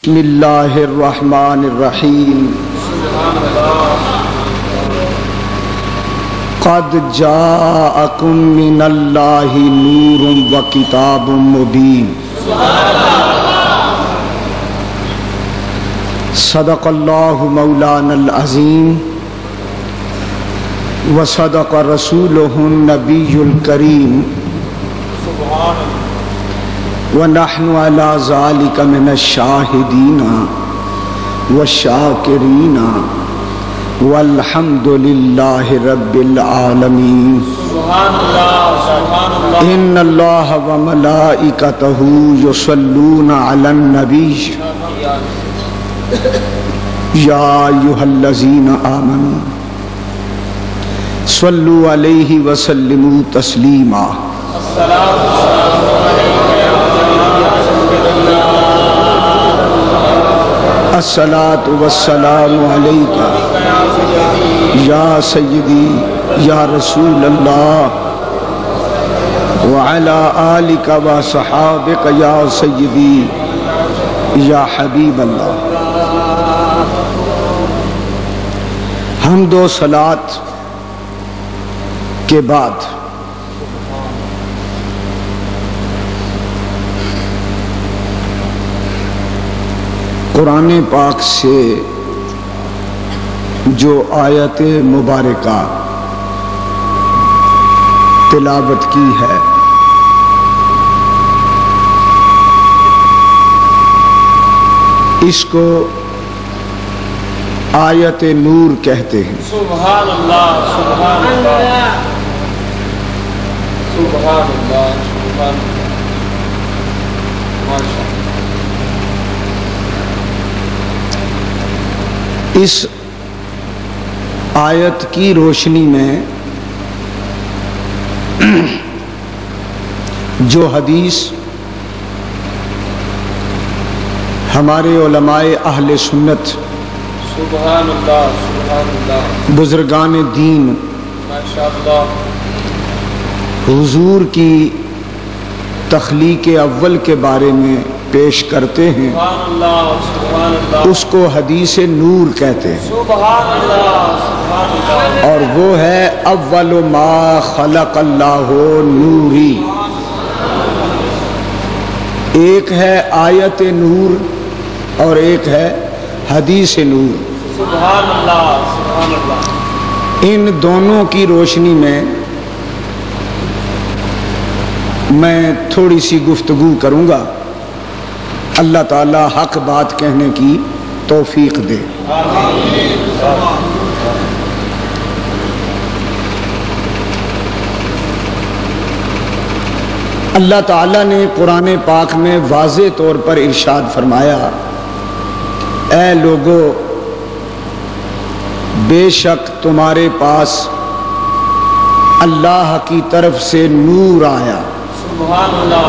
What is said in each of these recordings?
بسم اللہ الرحمن الرحیم قد جاءکم من اللہ نور و کتاب مبین صدق اللہ مولانا العظیم و صدق رسولہ النبی الکریم وَنَحْنُ عَلَى ذَلِكَ مِنَ الشَّاهِدِينَ وَالشَّاكِرِينَ وَالْحَمْدُ لِلَّهِ رَبِّ الْعَالَمِينَ إِنَّ اللَّهَ وَمَلَائِكَتَهُ يُصَلُّونَ عَلَى النَّبِيِّ يَا أَيُّهَا الَّذِينَ آمَنُوا صَلُّوا عَلَيْهِ وَسَلِّمُوا تَسْلِيمًا الصلاة والسلام علیکہ یا سیدی یا رسول اللہ وعلی آلک و صحابک یا سیدی یا حبیب اللہ۔ حمد و صلاۃ کے بعد قرآن پاک سے جو آیت مبارکہ تلاوت کی ہے اس کو آیت نور کہتے ہیں۔ سبحان اللہ سبحان اللہ سبحان اللہ سبحان اللہ۔ اس آیت کی روشنی میں جو حدیث ہمارے علماء اہل سنت سبحان اللہ سبحان اللہ بزرگان دین ماشاءاللہ حضور کی تخلیق اول کے بارے میں پیش کرتے ہیں، سبحان اللہ سبحان اللہ، اس کو حدیث نور کہتے ہیں، سبحان اللہ سبحان اللہ، اور وہ ہے اول ما خلق اللہ نوری۔ ایک ہے آیت نور اور ایک ہے حدیث نور۔ سبحان اللہ سبحان اللہ۔ ان دونوں کی روشنی میں میں تھوڑی سی گفتگو کروں گا، اللہ تعالی حق بات کہنے کی توفیق دے۔ اللہ تعالی نے قرآن پاک میں واضح طور پر ارشاد فرمایا، اے لوگو بے شک تمہارے پاس اللہ کی طرف سے نور آیا۔ سبحان اللہ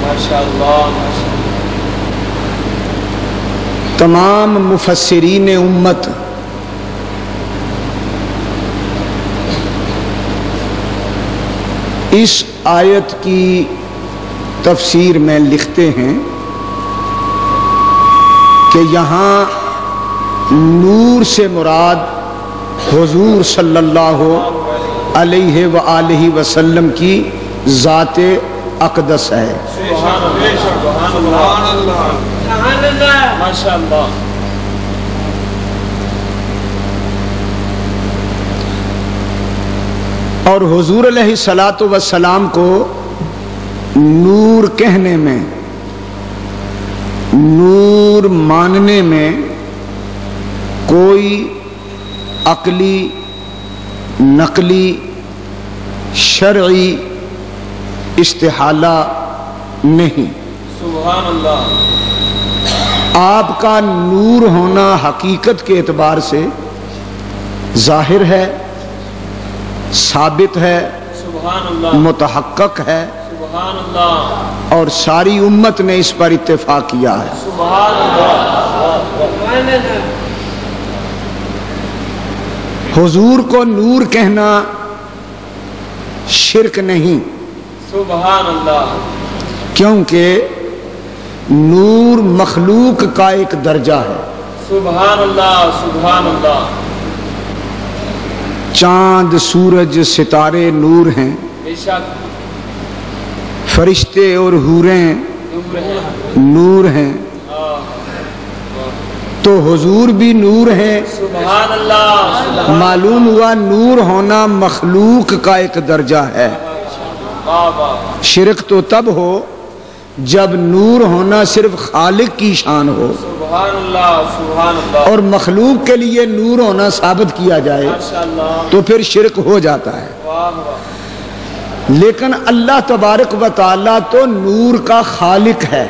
ماشاءاللہ ماشاءاللہ۔ تمام مفسرین امت اس آیت کی تفسیر میں لکھتے ہیں کہ یہاں نور سے مراد حضور صلی اللہ علیہ وآلہ وسلم کی ذات اقدس ہے۔ سبحان اللہ سبحان اللہ سبحان اللہ ماشاءاللہ۔ اور حضور علیہ الصلاۃ والسلام کو نور کہنے میں، نور ماننے میں کوئی عقلی، نقلی، شرعی استحالہ نہیں۔ سبحان اللہ۔ آپ کا نور ہونا حقیقت کے اعتبار سے ظاہر ہے، ثابت ہے، سبحان اللہ متحقق ہے، سبحان اللہ اور ساری امت نے اس پر اتفاق کیا ہے۔ سبحان اللہ۔ حضور کو نور کہنا شرک نہیں، سبحان اللہ۔ کیونکہ نور مخلوق کا ایک درجہ ہے۔ سبحان اللہ سبحان اللہ۔ چاند سورج ستارے نور ہیں، بے شک فرشتے اور حوریں نور ہے۔ نور ہیں، تو حضور بھی نور ہیں۔ سبحان اللہ۔ معلوم ہوا نور ہونا مخلوق کا ایک درجہ ہے۔ واہ واہ۔ شرک تو تب ہو جب نور ہونا صرف خالق کی شان ہو سبحان اللہ سبحان اللہ۔ اور مخلوق کے لیے نور ہونا ثابت کیا جائے ماشاءاللہ۔ تو پھر شرک ہو جاتا ہے۔ واہ واہ۔ لیکن اللہ تبارک و تعالیٰ تو نور کا خالق ہے،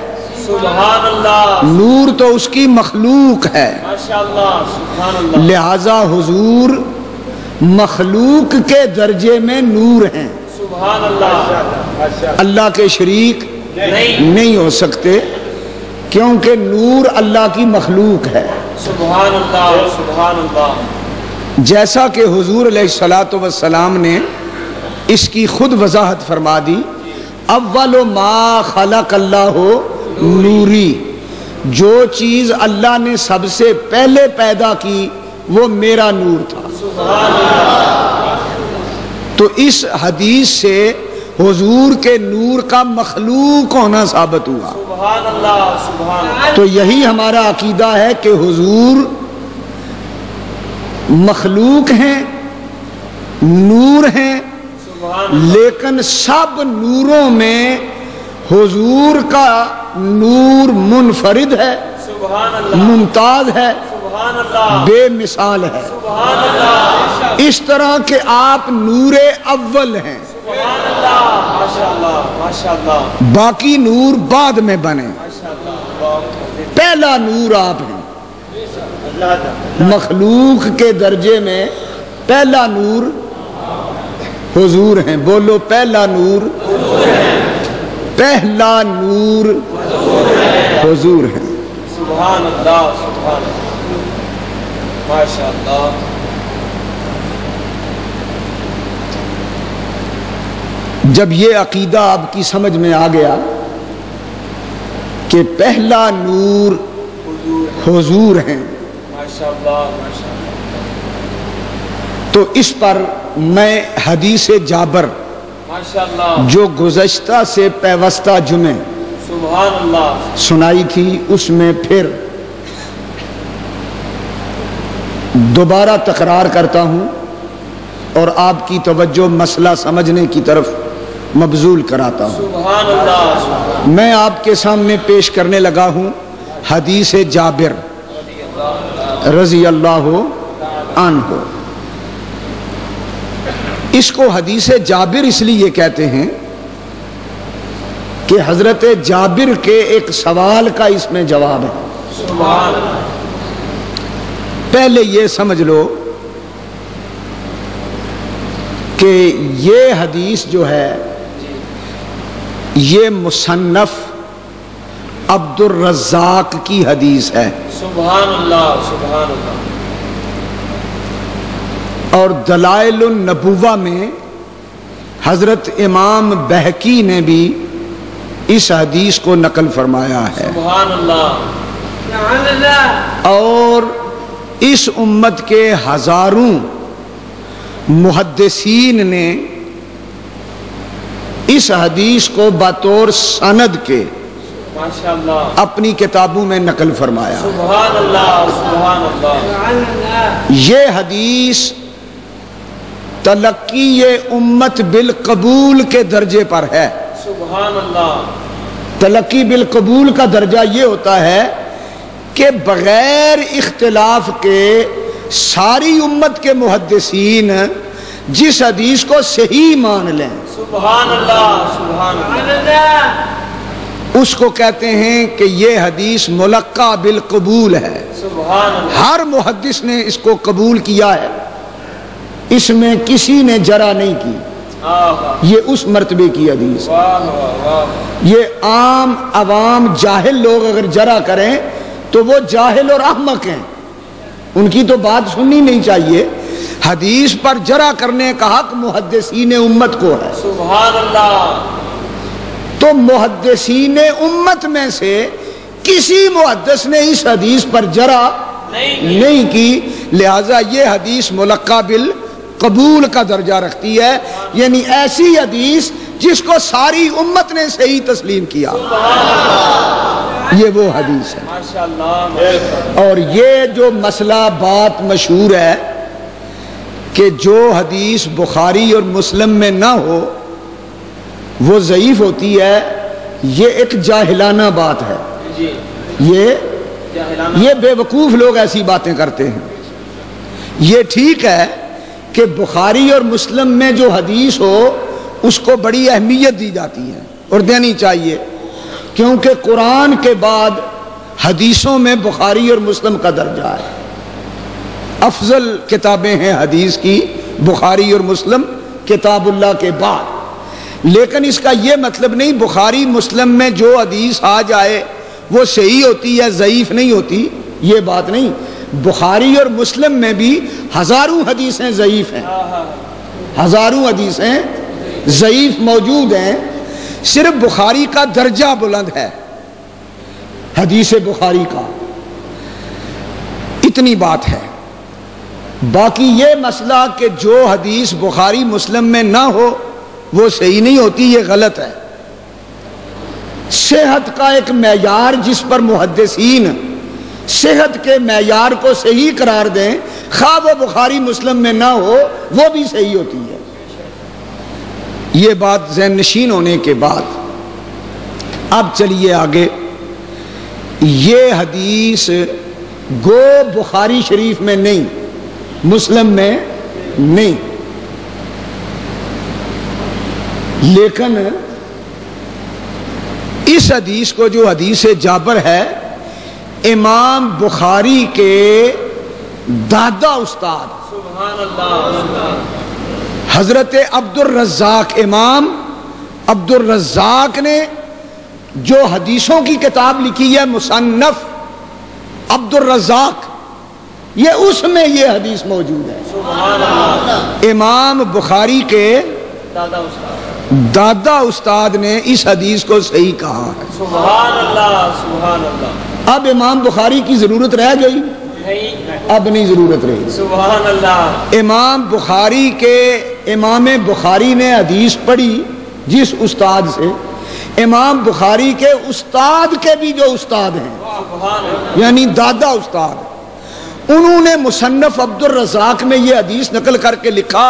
سبحان اللہ۔ نور تو اس کی مخلوق ہے، ماشاءاللہ سبحان اللہ۔ لہذا حضور مخلوق کے درجے میں نور ہیں، سبحان اللہ۔ اللہ کے شریک نہیں۔ نہیں ہو سکتے کیونکہ نور اللہ کی مخلوق ہے۔ سبحان اللہ سبحان اللہ۔ جیسا کہ حضور علیہ الصلوۃ والسلام نے اس کی خود وضاحت فرما دی، اول ما خلق اللہ نوری، جو چیز اللہ نے سب سے پہلے پیدا کی وہ میرا نور تھا۔ سبحان اللہ۔ تو اس حدیث سے حضور کے نور کا مخلوق ہونا ثابت ہوا۔ سبحان اللہ سبحان اللہ۔ تو یہی ہمارا عقیدہ ہے کہ حضور مخلوق ہیں، نور ہیں، سبحان اللہ۔ لیکن سب نوروں میں حضور کا نور منفرد ہے، سبحان اللہ ممتاز ہے، سبحان اللہ بے مثال ہے، سبحان اللہ اس طرح کہ آپ نور اول ہیں، سبحان اللہ ماشاءاللہ ماشاءاللہ باقی نور بعد میں بنے، ماشاءاللہ پہلا نور آپ ہیں۔ مخلوق کے درجے میں پہلا نور حضور ہیں، بولو پہلا نور، پہلا نور حضور ہیں۔ سبحان اللہ سبحان اللہ ماشاءاللہ۔ جب یہ عقیدہ آپ کی سمجھ میں آ گیا کہ پہلا نور حضور ہیں، ماشاءاللہ ماشاءاللہ تو اس پر میں حدیث جابر ماشاءاللہ جو گزشتہ سے پیوستہ جمعے سبحان اللہ سنائی تھی اس میں پھر دوبارہ تکرار کرتا ہوں اور آپ کی توجہ مسئلہ سمجھنے کی طرف مبذول کراتا ہوں۔ سبحان اللہ میں آپ کے سامنے پیش کرنے لگا ہوں حدیث جابر رضی اللہ عنہ۔ اس کو حدیث جابر اس لیے کہتے ہیں کہ حضرت جابر کے ایک سوال کا اس میں جواب ہے۔ سبحان اللہ پہلے یہ سمجھ لو کہ یہ حدیث جو ہے یہ مصنف عبد الرزاق کی حدیث ہے، سبحان اللہ سبحان اللہ اور دلائل النبوہ میں حضرت امام بہقی نے بھی اس حدیث کو نقل فرمایا ہے، سبحان اللہ اور اس امت کے ہزاروں محدثین نے اس حدیث کو بطور سند کے ماشاءاللہ اپنی کتابوں میں نقل فرمایا۔ سبحان اللہ سبحان اللہ یہ حدیث تلقی یہ امت بالقبول کے درجے پر ہے۔ سبحان اللہ تلقی بالقبول کا درجہ یہ ہوتا ہے کہ بغیر اختلاف کے ساری امت کے محدثین جس حدیث کو صحیح مان لیں سبحان اللہ سبحان اللہ اس کو کہتے ہیں کہ یہ حدیث ملقا بالقبول ہے۔ سبحان اللہ ہر محدث نے اس کو قبول کیا ہے، اس میں کسی نے جرح نہیں کی، آہ یہ اس مرتبے کی حدیث ہے۔ واہ واہ واہ یہ عام عوام جاہل لوگ اگر جرح کریں تو وہ جاہل اور احمق ہیں، ان کی تو بات سننی نہیں چاہیے۔ حدیث پر جرح کرنے کا حق محدثین امت کو ہے، سبحان اللہ تو محدثین امت میں سے کسی محدث نے اس حدیث پر جرح نہیں کی، لہذا یہ حدیث ملقا بالقبول کا درجہ رکھتی ہے، یعنی ایسی حدیث جس کو ساری امت نے صحیح تسلیم کیا، یہ وہ حدیث ہے۔ اور یہ جو مسئلہ بات مشہور ہے کہ جو حدیث بخاری اور مسلم میں نہ ہو وہ ضعیف ہوتی ہے، یہ ایک جاہلانہ بات ہے، یہ بے وقوف لوگ ایسی باتیں کرتے ہیں۔ یہ ٹھیک ہے کہ بخاری اور مسلم میں جو حدیث ہو اس کو بڑی اہمیت دی جاتی ہے اور دینی چاہیے، کیونکہ قرآن کے بعد حدیثوں میں بخاری اور مسلم کا درجہ ہے، افضل کتابیں ہیں حدیث کی بخاری اور مسلم کتاب اللہ کے بعد۔ لیکن اس کا یہ مطلب نہیں بخاری مسلم میں جو حدیث آ جائے وہ صحیح ہوتی ہے، ضعیف نہیں ہوتی، یہ بات نہیں۔ بخاری اور مسلم میں بھی ہزاروں حدیثیں ضعیف ہیں، ہزاروں حدیثیں ضعیف موجود ہیں، صرف بخاری کا درجہ بلند ہے، حدیث بخاری کا، اتنی بات ہے۔ باقی یہ مسئلہ کہ جو حدیث بخاری مسلم میں نہ ہو وہ صحیح نہیں ہوتی، یہ غلط ہے۔ صحت کا ایک معیار جس پر محدثین صحت کے معیار کو صحیح قرار دیں، خواہ وہ بخاری مسلم میں نہ ہو وہ بھی صحیح ہوتی ہے۔ یہ بات ذہن نشین ہونے کے بعد اب چلیے آگے۔ یہ حدیث گو بخاری شریف میں نہیں، مسلم میں نہیں، لیکن اس حدیث کو جو حدیث جابر ہے امام بخاری کے دادا استاد حضرت عبد الرزاق، امام عبد الرزاق نے جو حدیثوں کی کتاب لکھی ہے مصنف عبد الرزاق، یہ اس میں یہ حدیث موجود ہے۔ امام بخاری کے دادا استاد نے اس حدیث کو صحیح کہا ہے۔ سبحان اللہ سبحان اللہ۔ اب امام بخاری کی ضرورت رہ گئی؟ اب نہیں ضرورت رہی۔ سبحان اللہ۔ امام بخاری کے امام بخاری نے حدیث پڑھی جس استاد سے، امام بخاری کے استاد کے بھی جو استاد ہیں یعنی دادا استاد، انہوں نے مصنف عبد الرزاق میں یہ حدیث نقل کر کے لکھا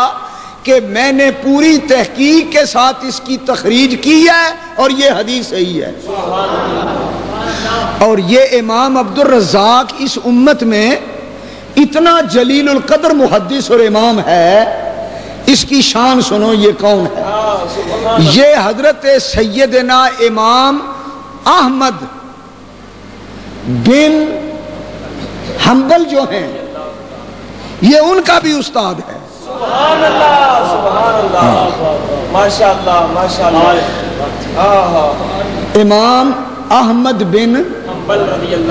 کہ میں نے پوری تحقیق کے ساتھ اس کی تخریج کی ہے اور یہ حدیث صحیح ہے۔ اور یہ امام عبد الرزاق اس امت میں اتنا جلیل القدر محدث اور امام ہے، اس کی شان سنو یہ کون ہے؟ یہ حضرت سیدنا امام احمد بن حنبل جو ہیں یہ ان کا بھی استاد ہے۔ سبحان اللہ سبحان اللہ، ماشاءاللہ ماشاءاللہ۔ امام احمد بن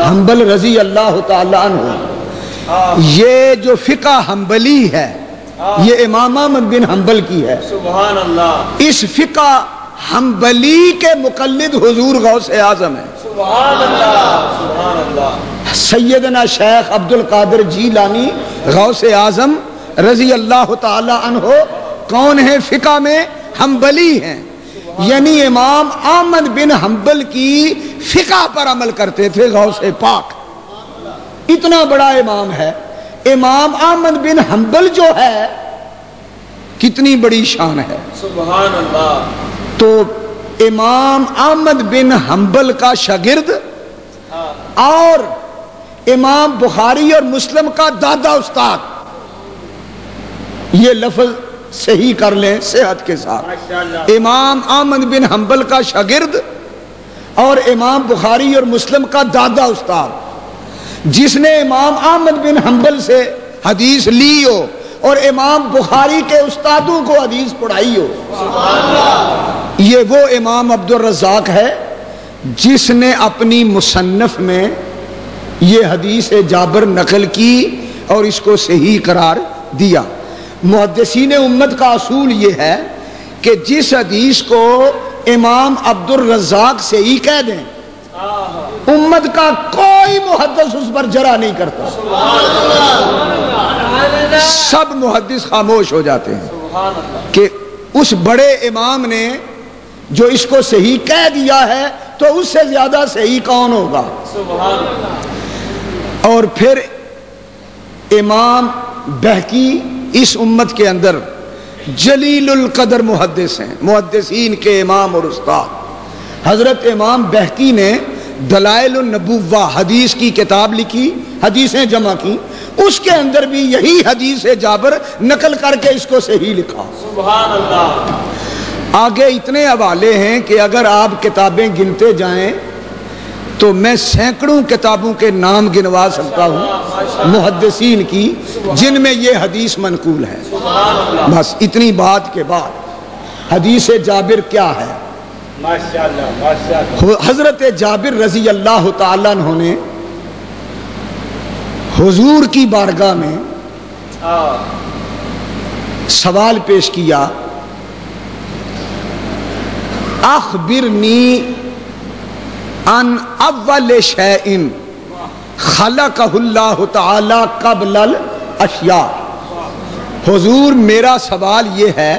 حنبل رضی اللہ تعالی عنہ، یہ جو فقہ حنبلی ہے یہ امام احمد بن حنبل کی ہے۔ سبحان اللہ۔ اس فقہ حنبلی کے مقلد حضور غوث اعظم ہے۔ سبحان اللہ سبحان اللہ۔ سیدنا شیخ عبد القادر جیلانی غوث اعظم رضی اللہ تعالی عنہ کون ہے؟ فقہ میں حنبلی ہیں، یعنی امام احمد بن حنبل کی فقہ پر عمل کرتے تھے غوث پاک، اتنا بڑا امام ہے۔ امام احمد بن حنبل جو ہے کتنی بڑی شان ہے۔ سبحان اللہ۔ تو امام احمد بن حنبل کا شاگرد اور امام بخاری اور مسلم کا دادا استاد، یہ لفظ صحیح کر لیں صحت کے ساتھ، امام احمد بن حنبل کا شاگرد اور امام بخاری اور مسلم کا دادا استاد، جس نے امام احمد بن حنبل سے حدیث لی ہو اور امام بخاری کے استادوں کو حدیث پڑھائی ہو، یہ وہ امام عبد الرزاق ہے جس نے اپنی مصنف میں یہ حدیث جابر نقل کی اور اس کو صحیح قرار دیا۔ محدثین امت کا اصول یہ ہے کہ جس حدیث کو امام عبد الرزاق صحیح کہہ دیں امت کا کوئی محدث اس پر جرح نہیں کرتا، سب محدث خاموش ہو جاتے ہیں کہ اس بڑے امام نے جو اس کو صحیح کہہ دیا ہے تو اس سے زیادہ صحیح کون ہوگا؟ اور پھر امام بہقی اس امت کے اندر جلیل القدر محدث ہیں، محدثین کے امام اور استاد۔ حضرت امام بہقی نے دلائل النبوہ حدیث کی کتاب لکھی، حدیثیں جمع کی، اس کے اندر بھی یہی حدیث جابر نقل کر کے اس کو صحیح لکھا۔ سبحان اللہ۔ آگے اتنے حوالے ہیں کہ اگر آپ کتابیں گنتے جائیں تو میں سینکڑوں کتابوں کے نام گنوا سکتا ہوں محدثین کی جن میں یہ حدیث منقول ہے۔ بس اتنی بات کے بعد حدیث جابر کیا ہے؟ حضرت جابر رضی اللہ تعالیٰ عنہ نے حضور کی بارگاہ میں سوال پیش کیا، اخبرنی ان اول شیء خلقہ اللہ تعالی قبل الاشیاء۔ حضور میرا سوال یہ ہے،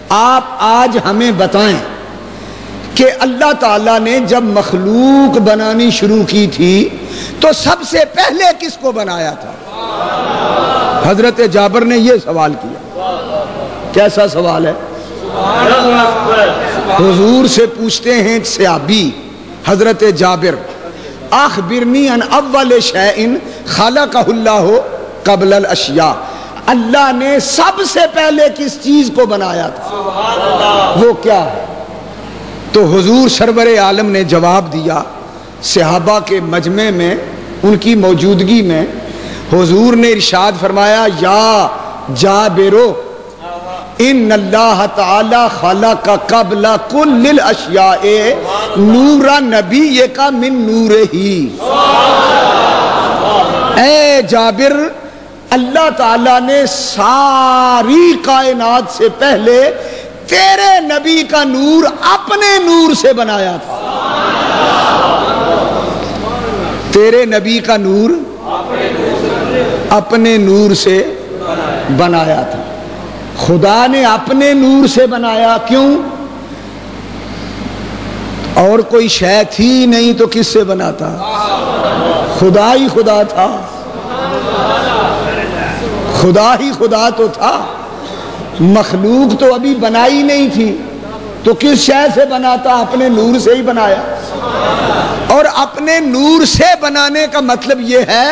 آپ آج ہمیں بتائیں کہ اللہ تعالیٰ نے جب مخلوق بنانی شروع کی تھی تو سب سے پہلے کس کو بنایا تھا؟ حضرت جابر نے یہ سوال کیا۔ کیسا سوال ہے؟ حضور سے پوچھتے ہیں صحابی حضرت جابر، اخبرنی ان اول شیء خلقہ اللہ قبل الاشیاء، اللہ نے سب سے پہلے کس چیز کو بنایا تھا، وہ کیا ہے؟ تو حضور سرور عالم نے جواب دیا، صحابہ کے مجمع میں ان کی موجودگی میں حضور نے ارشاد فرمایا، یا جابرو ان اللہ تعالی خلق قبل کل الاشیاء نور نبیک من نورہ۔ اے جابر، اللہ تعالیٰ نے ساری کائنات سے پہلے تیرے نبی کا نور اپنے نور سے بنایا تھا۔ تیرے نبی کا نور اپنے نور سے بنایا تھا۔ خدا نے اپنے نور سے بنایا، کیوں؟ اور کوئی شے تھی نہیں تو کس سے بناتا؟ خدا ہی خدا تھا، خدا ہی خدا تو تھا، مخلوق تو ابھی بنائی نہیں تھی تو کس شے سے بناتا؟ اپنے نور سے ہی بنایا۔ اور اپنے نور سے بنانے کا مطلب یہ ہے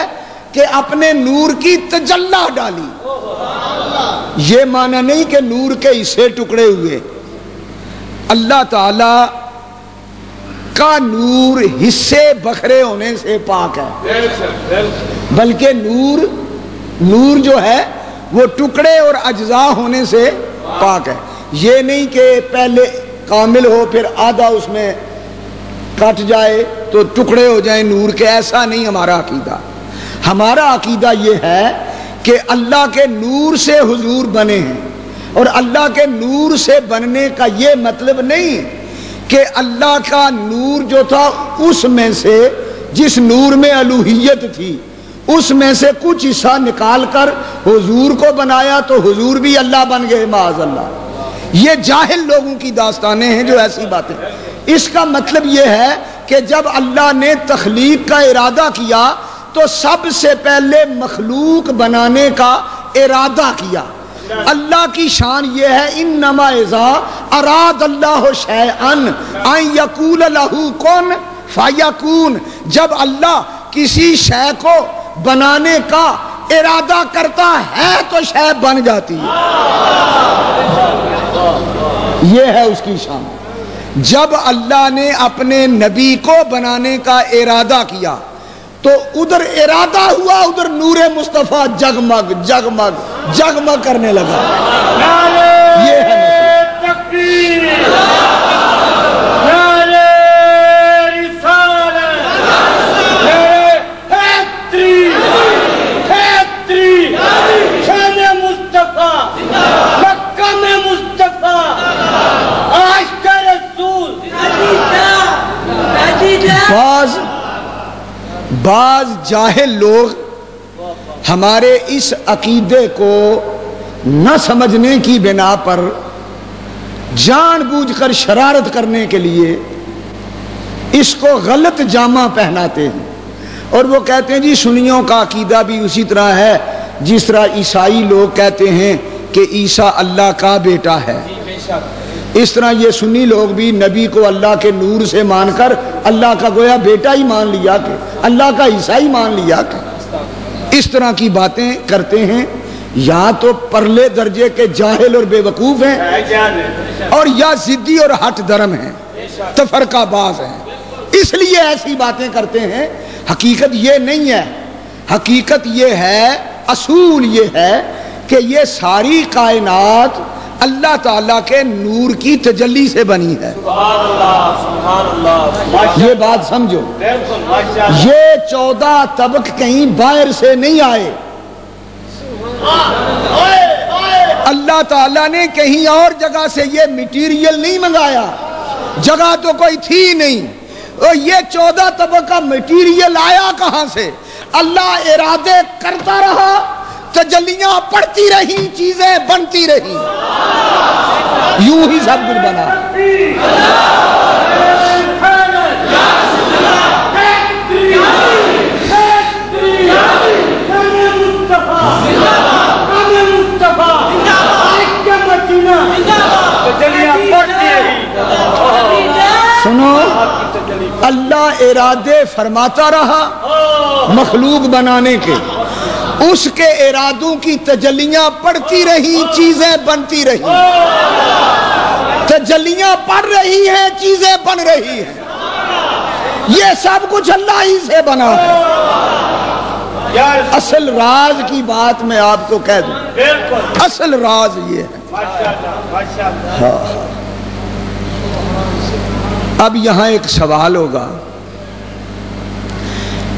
کہ اپنے نور کی تجلی ڈالی۔ یہ معنی نہیں کہ نور کے حصے ٹکڑے ہوئے، اللہ تعالی کا نور حصے بکھرے ہونے سے پاک ہے، بلکہ نور جو ہے وہ ٹکڑے اور اجزاء ہونے سے پاک ہے۔ یہ نہیں کہ پہلے کامل ہو پھر آدھا اس میں کٹ جائے تو ٹکڑے ہو جائیں نور کے، ایسا نہیں ہمارا عقیدہ۔ ہمارا عقیدہ یہ ہے کہ اللہ کے نور سے حضور بنے ہیں، اور اللہ کے نور سے بننے کا یہ مطلب نہیں کہ اللہ کا نور جو تھا اس میں سے جس نور میں الوہیت تھی اس میں سے کچھ حصہ نکال کر حضور کو بنایا تو حضور بھی اللہ بن گئے، معاذ اللہ۔ یہ جاہل لوگوں کی داستانیں ہیں جو ایسی باتیں۔ اس کا مطلب یہ ہے کہ جب اللہ نے تخلیق کا ارادہ کیا تو سب سے پہلے مخلوق بنانے کا ارادہ کیا۔ اللہ کی شان یہ ہے، انما اذا اراد اللہ شیئا ان یقول لہ کن فیکون، جب اللہ کسی شے کو بنانے کا ارادہ کرتا ہے تو شے بن جاتی ہے۔ یہ ہے اس کی شان۔ جب اللہ نے اپنے نبی کو بنانے کا ارادہ کیا تو ادھر ارادہ ہوا، ادھر نور مصطفیٰ جگمگ جگمگ جگمگ کرنے لگا۔ یہ ہے بعض جاہل لوگ ہمارے اس عقیدے کو نہ سمجھنے کی بنا پر جان بوجھ کر شرارت کرنے کے لیے اس کو غلط جامہ پہناتے ہیں، اور وہ کہتے ہیں جی سنیوں کا عقیدہ بھی اسی طرح ہے جس طرح عیسائی لوگ کہتے ہیں کہ عیسیٰ اللہ کا بیٹا ہے، اس طرح یہ سنی لوگ بھی نبی کو اللہ کے نور سے مان کر اللہ کا گویا بیٹا ہی مان لیا کہ اللہ کا عیسائی مان لیا کہ اس طرح کی باتیں کرتے ہیں۔ یا تو پرلے درجے کے جاہل اور بے وقوف ہیں، اور یا ضدی اور ہٹ درم ہیں، تفرقہ باز ہیں، اس لیے ایسی باتیں کرتے ہیں۔ حقیقت یہ نہیں ہے، حقیقت یہ ہے، اصول یہ ہے کہ یہ ساری کائنات اللہ تعالیٰ کے نور کی تجلی سے بنی ہے۔ سبحان اللہ، سبحان اللہ، یہ بات سمجھو، بالکل، یہ 14 طبق کہیں باہر سے نہیں آئے، اللہ تعالیٰ نے کہیں اور جگہ سے یہ میٹیریل نہیں منگایا، جگہ تو کوئی تھی نہیں، اور یہ 14 طبق کا میٹیریل آیا کہاں سے؟ اللہ ارادے کرتا رہا، تجلیاں پڑتی رہی، چیزیں بنتی رہی، یوں ہی سب کچھ بنا۔ سنو، اللہ ارادے فرماتا رہا مخلوق بنانے کے، اس کے ارادوں کی تجلیاں پڑتی رہی، چیزیں بنتی رہی، تجلیاں پڑ رہی ہیں، چیزیں بن رہی ہیں، یہ سب کچھ اللہ ہی سے بنا ہے۔ اصل راز کی بات میں آپ کو کہہ دوں، اصل راز یہ ہے۔ اب یہاں ایک سوال ہوگا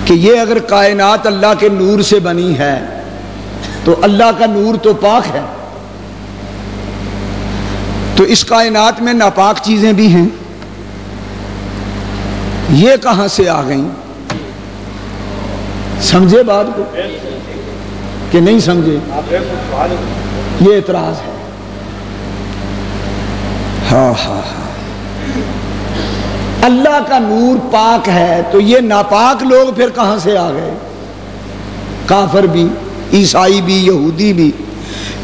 کہ یہ اگر کائنات اللہ کے نور سے بنی ہے تو اللہ کا نور تو پاک ہے، تو اس کائنات میں ناپاک چیزیں بھی ہیں، یہ کہاں سے آ گئیں؟ سمجھے بات کو کہ نہیں سمجھے؟ یہ اعتراض ہے۔ ہاں ہاں ہاں، اللہ کا نور پاک ہے تو یہ ناپاک لوگ پھر کہاں سے آ گئے؟ کافر بھی، عیسائی بھی، یہودی بھی،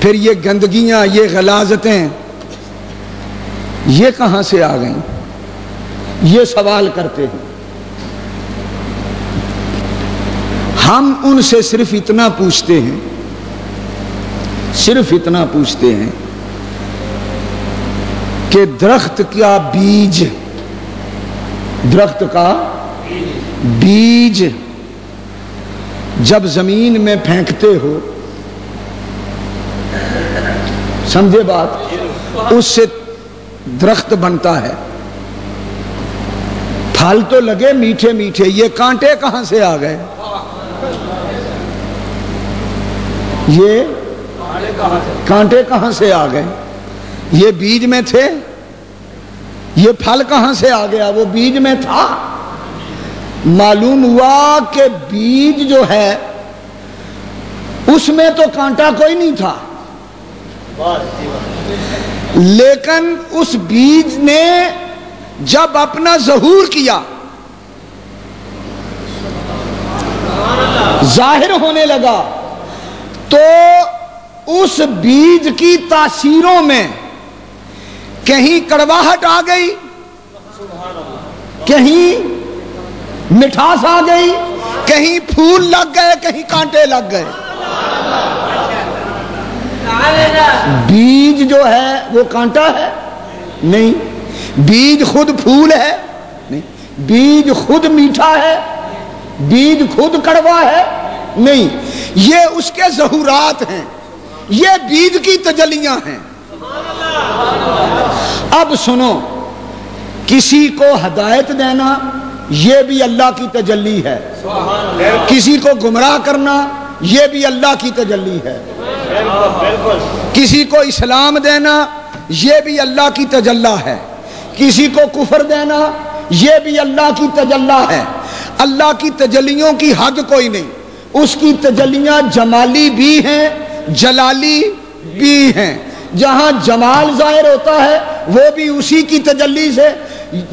پھر یہ گندگیاں، یہ غلاظتیں، یہ کہاں سے آ گئیں؟ یہ سوال کرتے ہیں۔ ہم ان سے صرف اتنا پوچھتے ہیں، صرف اتنا پوچھتے ہیں کہ درخت کا بیج، درخت کا بیج جب زمین میں پھینکتے ہو، سمجھے بات، اس سے درخت بنتا ہے، پھل تو لگے میٹھے میٹھے، یہ کانٹے کہاں سے آ گئے؟ یہ کانٹے کہاں سے آ گئے؟ یہ بیج میں تھے، یہ پھل کہاں سے آ گیا؟ وہ بیج میں تھا۔ معلوم ہوا کہ بیج جو ہے اس میں تو کانٹا کوئی نہیں تھا، لیکن اس بیج نے جب اپنا ظہور کیا، ظاہر ہونے لگا، تو اس بیج کی تاثیروں میں کہیں کڑواہٹ آ گئی، کہیں مٹھاس آ گئی، کہیں پھول لگ گئے، کہیں کانٹے لگ گئے۔ بیج جو ہے وہ کانٹا ہے؟ نہیں۔ بیج خود پھول ہے؟ نہیں۔ بیج خود میٹھا ہے؟ بیج خود کڑوا ہے؟ نہیں۔ یہ اس کے ظہورات ہیں، یہ بیج کی تجلیاں ہیں۔ اب سنو، کسی کو ہدایت دینا یہ بھی اللہ کی تجلی ہے، کسی کو گمراہ کرنا یہ بھی اللہ کی تجلی ہے، کسی کو اسلام دینا یہ بھی اللہ کی تجلی ہے، کسی کو کفر دینا یہ بھی اللہ کی تجلی ہے۔ اللہ کی تجلیوں کی حد کوئی نہیں. اس کی تجلیاں جمالی بھی ہیں جلالی بھی ہیں. جہاں جمال ظاہر ہوتا ہے وہ بھی اسی کی تجلی سے,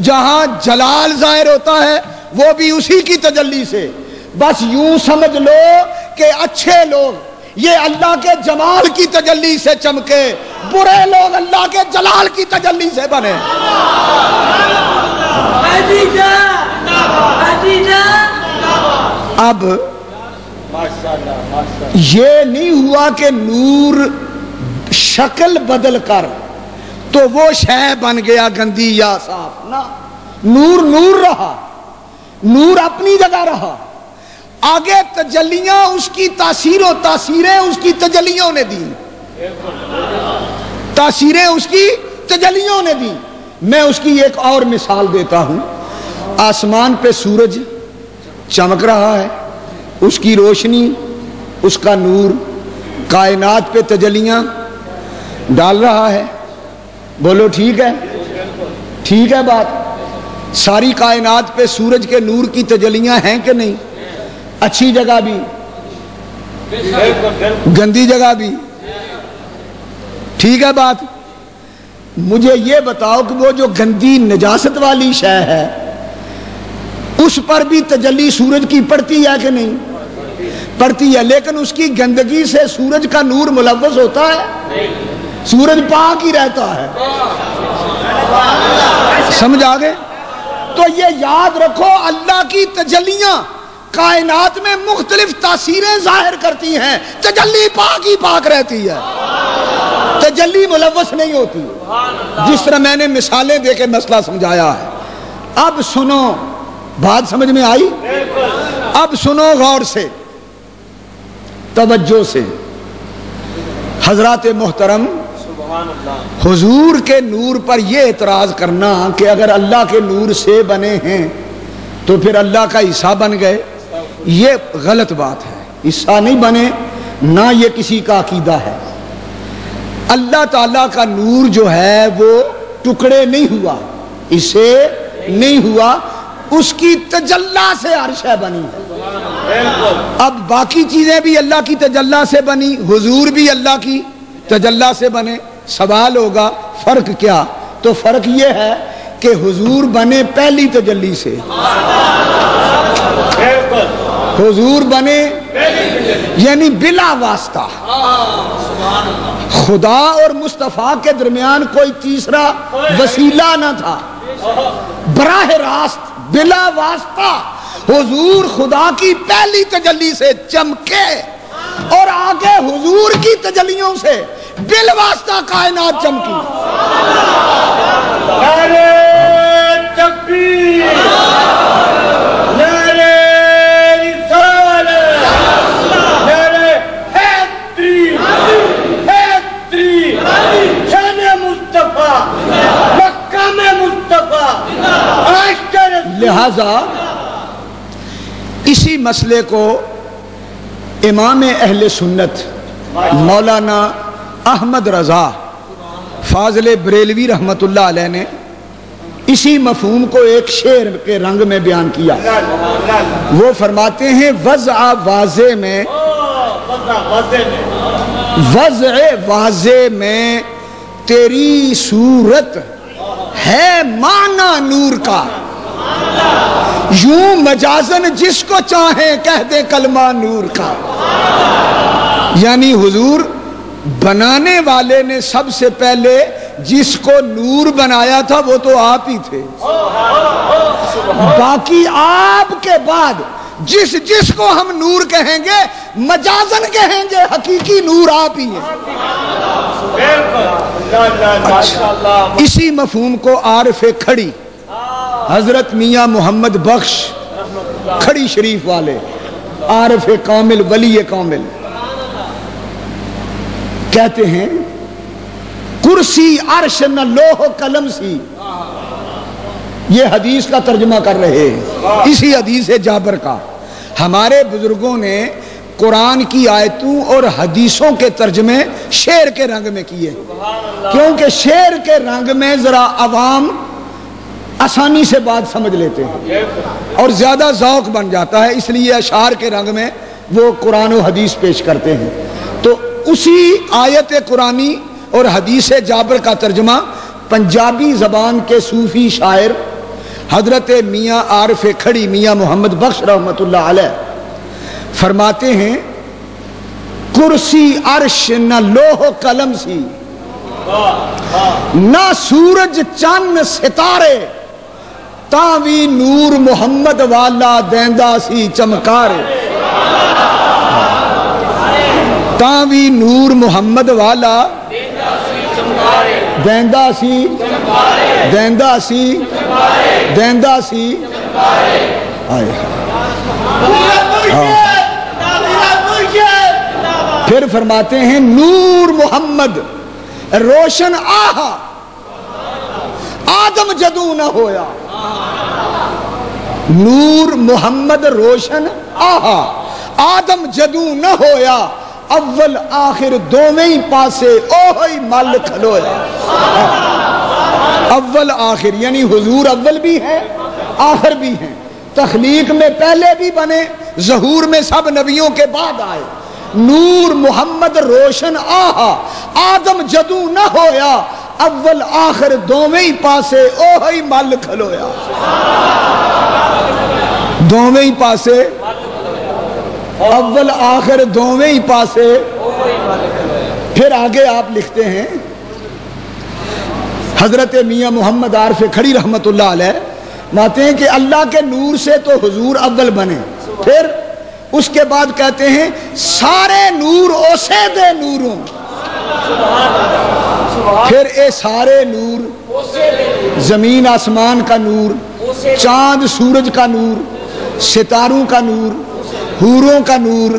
جہاں جلال ظاہر ہوتا ہے وہ بھی اسی کی تجلی سے. بس یوں سمجھ لو کہ اچھے لوگ یہ اللہ کے جمال کی تجلی سے چمکے, برے لوگ اللہ کے جلال کی تجلی سے بنے. اب یہ نہیں ہوا کہ نور شکل بدل کر تو وہ شے بن گیا گندی یا صاف, نہ, نور نور رہا, نور اپنی جگہ رہا. آگے تجلیاں اس کی تاثیریں اس کی تجلیوں نے دی, تاثیریں اس کی تجلیوں نے دی. میں اس کی ایک اور مثال دیتا ہوں. آسمان پہ سورج چمک رہا ہے, اس کی روشنی, اس کا نور کائنات پہ تجلیاں ڈال رہا ہے. بولو ٹھیک ہے؟ ٹھیک ہے بات. ساری کائنات پہ سورج کے نور کی تجلیاں ہیں کہ نہیں؟ اچھی جگہ بھی گندی جگہ بھی. ٹھیک ہے بات. مجھے یہ بتاؤ کہ وہ جو گندی نجاست والی شے ہے اس پر بھی تجلی سورج کی پڑتی ہے کہ نہیں؟ پڑتی ہے, لیکن اس کی گندگی سے سورج کا نور ملوث ہوتا ہے؟ سورج پاک ہی رہتا ہے. سمجھ آگے؟ تو یہ یاد رکھو اللہ کی تجلیاں کائنات میں مختلف تاثیریں ظاہر کرتی ہیں, تجلی پاک ہی پاک رہتی ہے, تجلی ملوث نہیں ہوتی. جس طرح میں نے مثالیں دے کے مسئلہ سمجھایا ہے. اب سنو, بات سمجھ میں آئی؟ اب سنو غور سے, توجہ سے. حضرات محترم, حضور کے نور پر یہ اعتراض کرنا کہ اگر اللہ کے نور سے بنے ہیں تو پھر اللہ کا حصہ بن گئے, یہ غلط بات ہے. حصہ نہیں بنے, نہ یہ کسی کا عقیدہ ہے. اللہ تعالیٰ کا نور جو ہے وہ ٹکڑے نہیں ہوا, اسے نہیں ہوا, اس کی تجلی سے عرش بنی ہے. اب باقی چیزیں بھی اللہ کی تجلی سے بنی, حضور بھی اللہ کی تجلی سے بنے. سوال ہوگا فرق کیا؟ تو فرق یہ ہے کہ حضور بنے پہلی تجلی سے, حضور بنے یعنی بلا واسطہ. خدا اور مصطفیٰ کے درمیان کوئی تیسرا وسیلہ نہ تھا, براہ راست بلا واسطہ حضور خدا کی پہلی تجلی سے چمکے اور آگے حضور کی تجلیوں سے بالواسطہ کائنات چمکی. نعرہ تکبیر, نعرہ رسالت, نعرہ حیدری, حیدری, شان مصطفیٰ, مقام مصطفیٰ. لہذا اسی مسئلے کو امام اہل سنت مولانا احمد رضا فاضل بریلوی رحمت اللہ علیہ نے اسی مفہوم کو ایک شعر کے رنگ میں بیان کیا. وہ فرماتے ہیں وضع واضح میں, وضع واضح میں تیری صورت ہے معنی نور کا, یوں مجازن جس کو چاہیں کہہ دے کلمہ نور کا. یعنی حضور بنانے والے نے سب سے پہلے جس کو نور بنایا تھا وہ تو آپ ہی تھے, باقی آپ کے بعد جس جس کو ہم نور کہیں گے مجازن کہیں گے, حقیقی نور آپ ہی ہیں. اسی مفہوم کو عارف کھڑی حضرت میاں محمد بخش کھڑی شریف والے, عارف کامل, ولی کامل, کہتے ہیں کرسی عرش نہ لوح قلم سی. یہ حدیث کا ترجمہ کر رہے ہیں, اسی حدیث جابر کا. ہمارے بزرگوں نے قرآن کی آیتوں اور حدیثوں کے ترجمے شعر کے رنگ میں کیے, کیونکہ شعر کے رنگ میں ذرا عوام آسانی سے بات سمجھ لیتے ہیں اور زیادہ ذوق بن جاتا ہے، اس لیے اشعار کے رنگ میں وہ قرآن و حدیث پیش کرتے ہیں۔ تو اسی آیت قرآنی اور حدیث جابر کا ترجمہ پنجابی زبان کے صوفی شاعر حضرت میاں عارف کھڑی میاں محمد بخش رحمۃ اللہ علیہ فرماتے ہیں، کرسی عرش نہ لوح قلم سی، نہ سورج چند ستارے، تاں وی نور محمد والا دیندا سی چمکارے، تاں وی نور محمد والا دیندا سی دیندا سی دیندا سی۔ پھر فرماتے ہیں نور محمد روشن آہا آدم جدو نہ ہویا، نور محمد روشن آہا آدم جدو نہ ہویا، اول آخر دوویں پاسے اوہی مل کھلویا۔ اول آخر یعنی حضور اول بھی ہے آخر بھی ہیں، تخلیق میں پہلے بھی بنے، ظہور میں سب نبیوں کے بعد آئے۔ نور محمد روشن آہا آدم جدو نہ ہویا، اول آخر دوویں پاسے اوہی مل کھلویا۔ دوویں پاسے اول آخر دوویں پاسے۔ پھر آگے آپ لکھتے ہیں حضرت میاں محمد عارف کھڑی رحمت اللہ علیہ ماتے ہیں کہ اللہ کے نور سے تو حضور اول بنے، پھر اس کے بعد کہتے ہیں سارے نور اسے دے نوروں، پھر اے سارے نور زمین آسمان کا نور، چاند سورج کا نور، ستاروں کا نور، حوروں کا نور،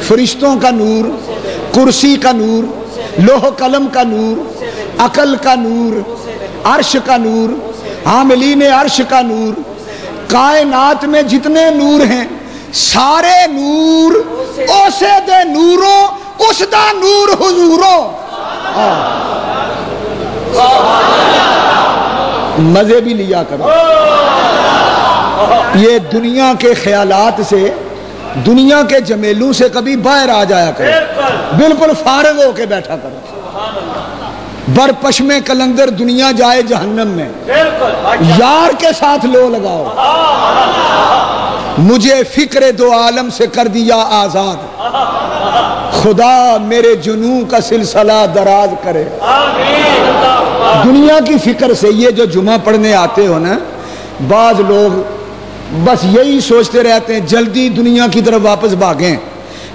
فرشتوں کا نور، کرسی کا نور، لوح قلم کا نور، عقل کا نور، عرش کا نور، حاملین عرش کا نور، کائنات میں جتنے نور ہیں سارے نور اسے دے نوروں، اس دا نور حضوروں۔ مزے بھی لیا کرو، یہ دنیا کے خیالات سے، دنیا کے جمیلوں سے کبھی باہر آ جایا کرو، بالکل فارغ ہو کے بیٹھا کرو۔ بر پشم کلندر دنیا جائے جہنم میں، یار کے ساتھ لو لگاؤ، مجھے فکر دو عالم سے کر دیا آزاد، خدا میرے جنوں کا سلسلہ دراز کرے۔ دنیا کی فکر سے یہ جو جمعہ پڑھنے آتے ہو نا، بعض لوگ بس یہی سوچتے رہتے ہیں جلدی دنیا کی طرف واپس بھاگیں۔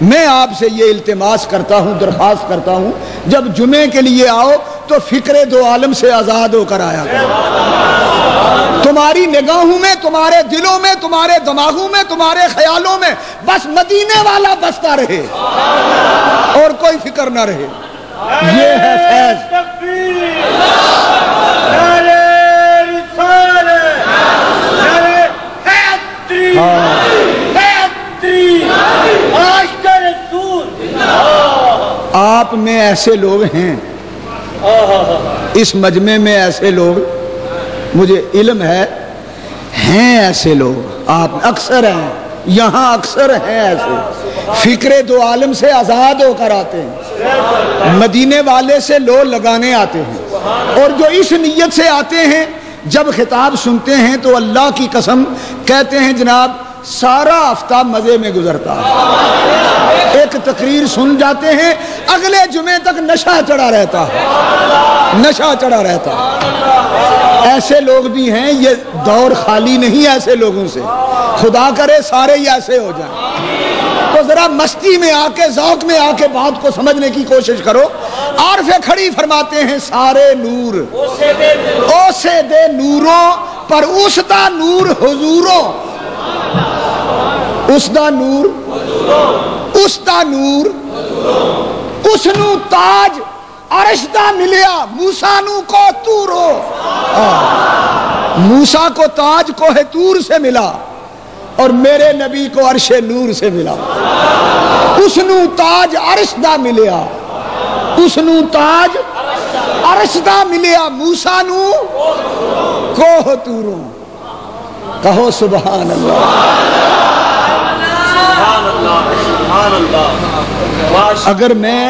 میں آپ سے یہ التماس کرتا ہوں، درخواست کرتا ہوں، جب جمعے کے لیے آؤ تو فکر دو عالم سے آزاد ہو کر آیا کرو۔ تمہاری نگاہوں میں، تمہارے دلوں میں، تمہارے دماغوں میں، تمہارے خیالوں میں بس مدینے والا بستا رہے اور کوئی فکر نہ رہے۔ یہ ہے فیض۔ آپ میں ایسے لوگ ہیں، اس مجمع میں ایسے لوگ، مجھے علم ہے، ہیں ایسے لوگ، آپ اکثر ہیں یہاں، اکثر ہیں ایسے، فکر دو عالم سے آزاد ہو کر آتے ہیں، مدینے والے سے لو لگانے آتے ہیں، اور جو اس نیت سے آتے ہیں جب خطاب سنتے ہیں تو اللہ کی قسم کہتے ہیں جناب سارا ہفتہ مزے میں گزرتا ہے، ایک تقریر سن جاتے ہیں اگلے جمعے تک نشہ چڑھا رہتا ہے، نشہ چڑھا رہتا ہے۔ ایسے لوگ بھی ہیں، یہ دور خالی نہیں ایسے لوگوں سے، خدا کرے سارے ہی ایسے ہو جائیں۔ تو ذرا مستی میں آ کے، ذوق میں آ کے بات کو سمجھنے کی کوشش کرو۔ عارف کھڑی فرماتے ہیں سارے نور اوسے دے نوروں، پر اس دا نور حضوروں، اس دا نور، اس دا نور، اس نو تاج عرش دا ملیا، موسیٰ نو کو تورو، موسیٰ کو تاج کوہ تور سے ملا اور میرے نبی کو عرش نور سے ملا۔ اس نو تاج عرش دا ملیا، اس نو تاج عرش دا ملیا، موسیٰ نو کوہ تورو۔ کہو سبحان اللہ۔ سبحان اللہ سبحان اللہ۔ اگر میں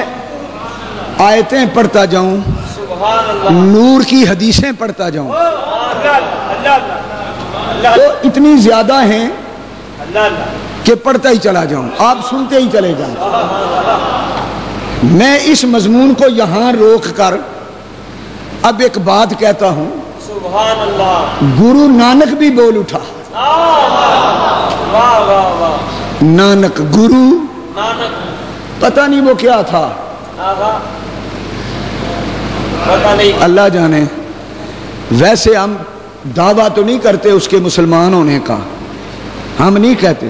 آیتیں پڑھتا جاؤں، سبحان اللہ، نور کی حدیثیں پڑھتا جاؤں اللہ تو اتنی زیادہ ہیں اللہ کہ پڑھتا ہی چلا جاؤں، آپ سنتے ہی چلے جائیں۔ میں اس مضمون کو یہاں روک کر اب ایک بات کہتا ہوں۔ سبحان اللہ، گرو نانک بھی بول اٹھا، واہ واہ واہ، نانک گرو، نانک پتہ نہیں وہ کیا تھا، پتہ نہیں، اللہ جانے۔ ویسے ہم دعویٰ تو نہیں کرتے اس کے مسلمان ہونے کا، ہم نہیں کہتے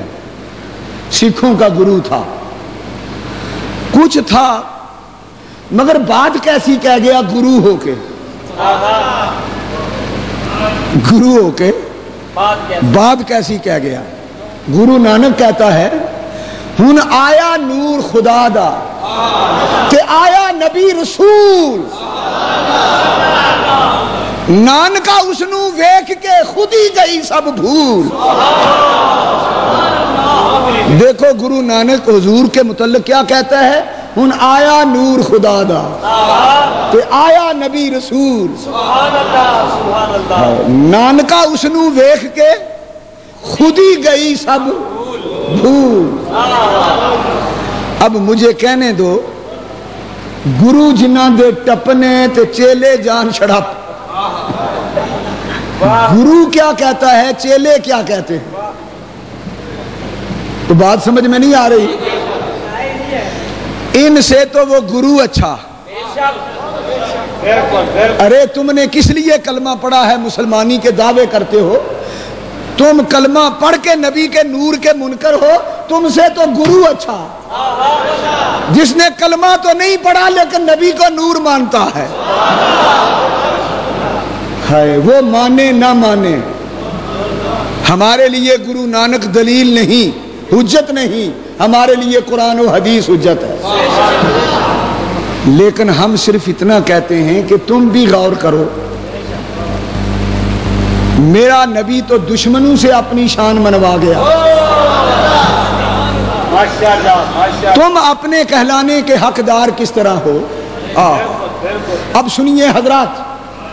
سکھوں کا گرو تھا، کچھ تھا، مگر بات کیسی کہہ گیا گرو ہو کے، گرو ہو کے بات کیسی کہہ گیا۔ گرو نانک کہتا ہے ہن آیا نور خدا دا تے آیا نبی رسول، نانکا اس نو ویکھ کے خود ہی گئی سب بھول۔ دیکھو گرو نانک حضور کے متعلق کیا کہتا ہے، ہن آیا نور خدا دا تے آیا نبی رسول، سبحان اللہ سبحان اللہ، نانکا اس نو ویکھ کے خود ہی گئی سب بھول۔ اب مجھے کہنے دو، گرو جنہ دے ٹپنے تے چیلے جان چھڑپ، گرو کیا کہتا ہے، چیلے کیا کہتے ہیں؟ تو بات سمجھ میں نہیں آ رہی؟ ان سے تو وہ گرو اچھا۔ ارے تم نے کس لیے کلمہ پڑھا ہے، مسلمانی کے دعوے کرتے ہو، تم کلمہ پڑھ کے نبی کے نور کے منکر ہو، تم سے تو گرو اچھا، جس نے کلمہ تو نہیں پڑھا لیکن نبی کو نور مانتا ہے۔ وہ مانے نہ مانے، ہمارے لیے گرو نانک دلیل نہیں، حجت نہیں، ہمارے لیے قرآن و حدیث حجت ہے۔ لیکن ہم صرف اتنا کہتے ہیں کہ تم بھی غور کرو، میرا نبی تو دشمنوں سے اپنی شان منوا گیا، تم اپنے کہلانے کے حقدار کس طرح ہو؟ اب سنیے حضرات،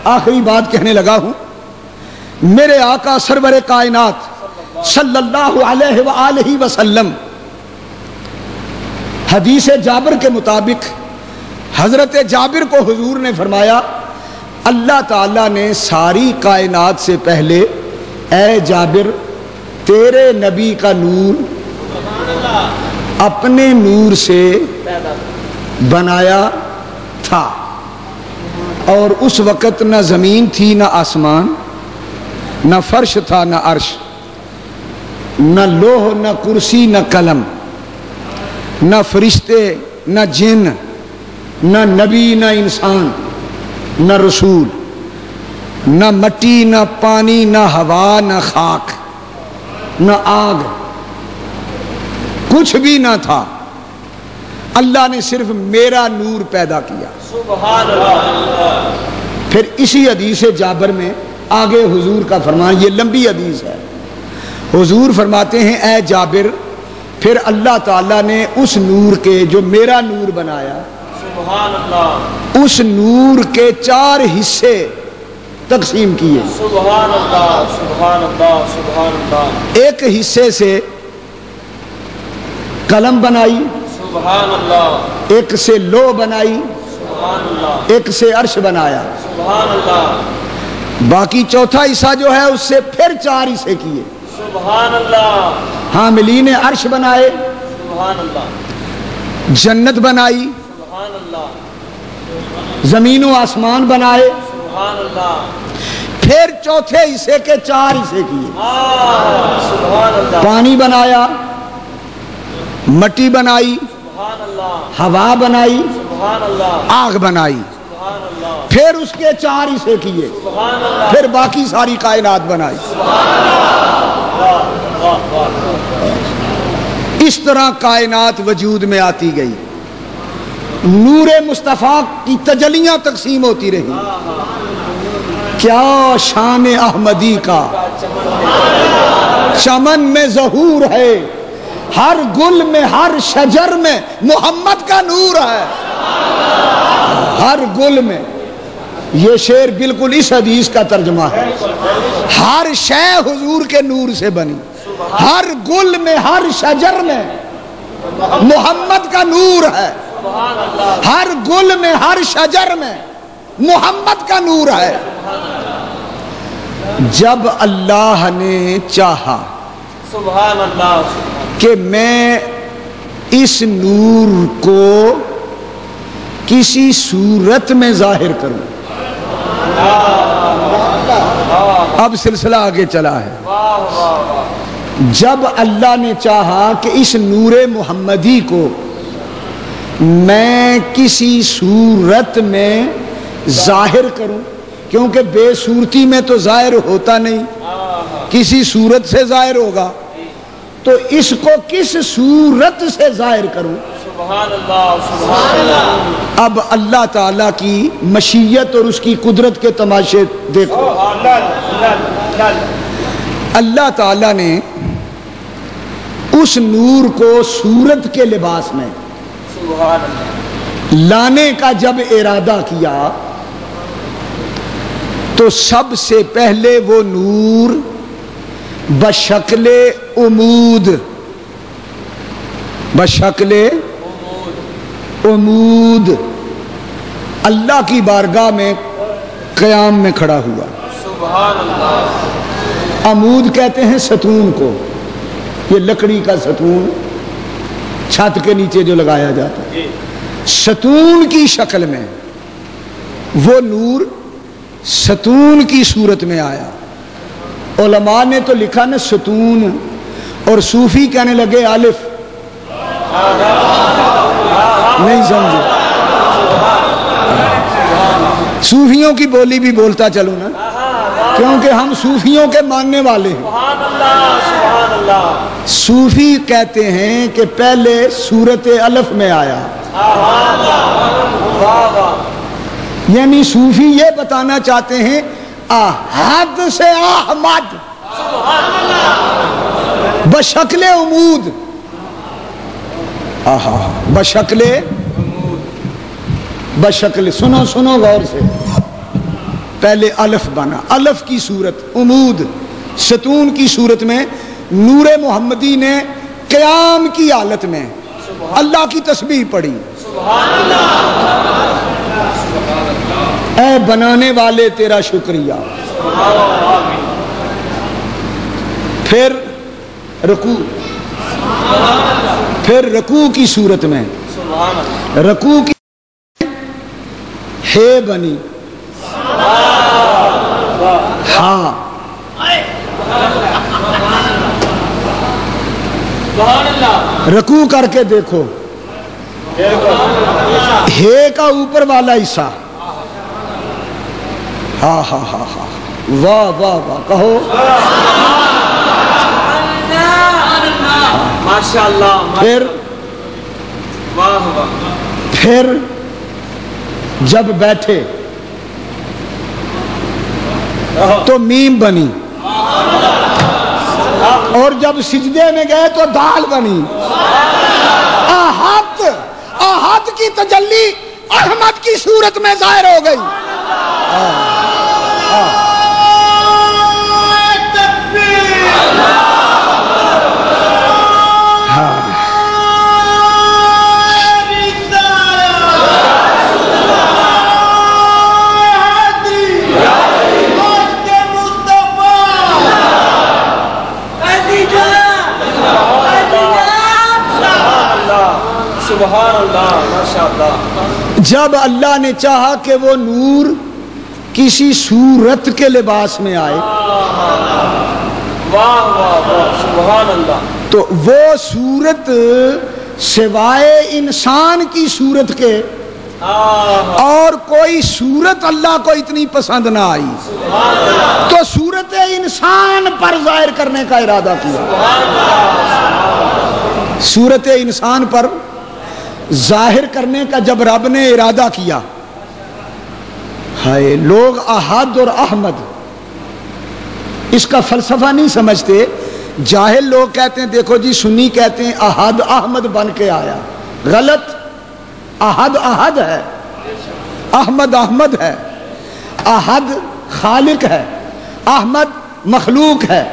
آخری بات کہنے لگا ہوں۔ میرے آقا سرور کائنات صلی اللہ علیہ وآلہ وسلم، حدیث جابر کے مطابق حضرت جابر کو حضور نے فرمایا، اللہ تعالیٰ نے ساری کائنات سے پہلے اے جابر تیرے نبی کا نور اپنے نور سے بنایا تھا، اور اس وقت نہ زمین تھی نہ آسمان، نہ فرش تھا نہ عرش، نہ لوح نہ کرسی نہ قلم، نہ فرشتے نہ جن، نہ نبی نہ انسان، نہ رسول، نہ مٹی نہ پانی نہ ہوا نہ خاک نہ آگ، کچھ بھی نہ تھا، اللہ نے صرف میرا نور پیدا کیا۔ سبحان اللہ۔ پھر اسی حدیث جابر میں آگے حضور کا فرمان، یہ لمبی حدیث ہے، حضور فرماتے ہیں اے جابر پھر اللہ تعالیٰ نے اس نور کے جو میرا نور بنایا، سبحان اللہ، اس نور کے 4 حصے تقسیم کیے۔ سبحان اللہ سبحان اللہ سبحان اللہ۔ ایک حصے سے قلم بنائی، سبحان اللہ، ایک سے لوح بنائی، سبحان اللہ، ایک سے عرش بنایا، سبحان اللہ، باقی چوتھا حصہ جو ہے اس سے پھر 4 حصے کیے۔ سبحان اللہ، حاملین عرش بنائے، سبحان اللہ، جنت بنائی، سبحان اللہ، زمین و آسمان بنائے، سبحان اللہ، پھر چوتھے حصے کے 4 حصے کیے۔ سبحان اللہ، پانی بنایا، مٹی بنائی، سبحان اللہ، ہوا بنائی، سبحان اللہ، آگ بنائی، سبحان اللہ، پھر اس کے 4 حصے کیے، سبحان اللہ، پھر باقی ساری کائنات بنائی۔ اس طرح کائنات وجود میں آتی گئی، نور مصطفیٰ کی تجلیاں تقسیم ہوتی رہی۔ کیا شان احمدی کا چمن میں ظہور ہے، ہر گل میں ہر شجر میں محمد کا نور ہے، ہر گل میں۔ یہ شعر بالکل اس حدیث کا ترجمہ ہے، ہر شے حضور کے نور سے بنی، ہر گل میں ہر شجر میں محمد کا نور ہے، ہر گل میں ہر شجر میں محمد کا نور ہے۔ جب اللہ نے چاہا سبحان اللہ کہ میں اس نور کو کسی صورت میں ظاہر کروں، اب سلسلہ آگے چلا ہے۔ جب اللہ نے چاہا کہ اس نور محمدی کو میں کسی صورت میں ظاہر کروں، کیونکہ بے صورتی میں تو ظاہر ہوتا نہیں، کسی صورت سے ظاہر ہوگا، تو اس کو کس صورت سے ظاہر کروں؟ سبحان اللہ سبحان اللہ۔ اب اللہ تعالیٰ کی مشیت اور اس کی قدرت کے تماشے دیکھو۔ اللہ تعالیٰ نے اس نور کو صورت کے لباس میں لانے کا جب ارادہ کیا تو سب سے پہلے وہ نور بشکل عمود، بشکل عمود اللہ کی بارگاہ میں قیام میں کھڑا ہوا۔ سبحان اللہ۔ عمود کہتے ہیں ستون کو، یہ لکڑی کا ستون چھت کے نیچے جو لگایا جاتا ہے، ستون کی شکل میں وہ نور ستون کی صورت میں آیا۔ علماء نے تو لکھا نا ستون، اور صوفی کہنے لگے الف، نہیں سمجھے؟ صوفیوں کی بولی بھی بولتا چلوں نا، کیونکہ ہم صوفیوں کے ماننے والے ہیں۔ سبحان اللہ سبحان اللہ۔ صوفی کہتے ہیں کہ پہلے صورت الف میں آیا، یعنی صوفی یہ بتانا چاہتے ہیں احد سے احمد بشکل عمود، بشکل بشکل، سنو سنو غور سے، پہلے الف بنا، الف کی صورت عمود ستون کی صورت میں نور محمدی نے قیام کی حالت میں اللہ کی تسبیح پڑھی۔ اے بنانے والے تیرا شکریہ۔ پھر رکوع، پھر رکوع کی صورت میں رکوع کی ہے بنی، ہاں رکوع کر کے دیکھو، ہے کا اوپر والا حصہ، ہاں ہاں ہاں ہاں، واہ واہ واہ، کہو ماشاءاللہ۔ پھر واہ واہ۔ پھر جب بیٹھے تو میم بنی، اور جب سجدے میں گئے تو دال بنی۔ احد، احد کی تجلی احمد کی صورت میں ظاہر ہو گئی۔ سبحان اللہ ماشاءاللہ۔ جب اللہ نے چاہا کہ وہ نور کسی صورت کے لباس میں آئے، واہ واہ واہ، سبحان اللہ، تو وہ صورت سوائے انسان کی صورت کے اور کوئی صورت اللہ کو اتنی پسند نہ آئی، تو صورت انسان پر ظاہر کرنے کا ارادہ کیا۔ صورت انسان پر ظاہر کرنے کا جب رب نے ارادہ کیا، ہائے لوگ احد اور احمد اس کا فلسفہ نہیں سمجھتے، جاہل لوگ کہتے ہیں دیکھو جی سنی کہتے ہیں احد احمد بن کے آیا، غلط، احد احد ہے، احمد احمد ہے، احد خالق ہے، احمد مخلوق ہے،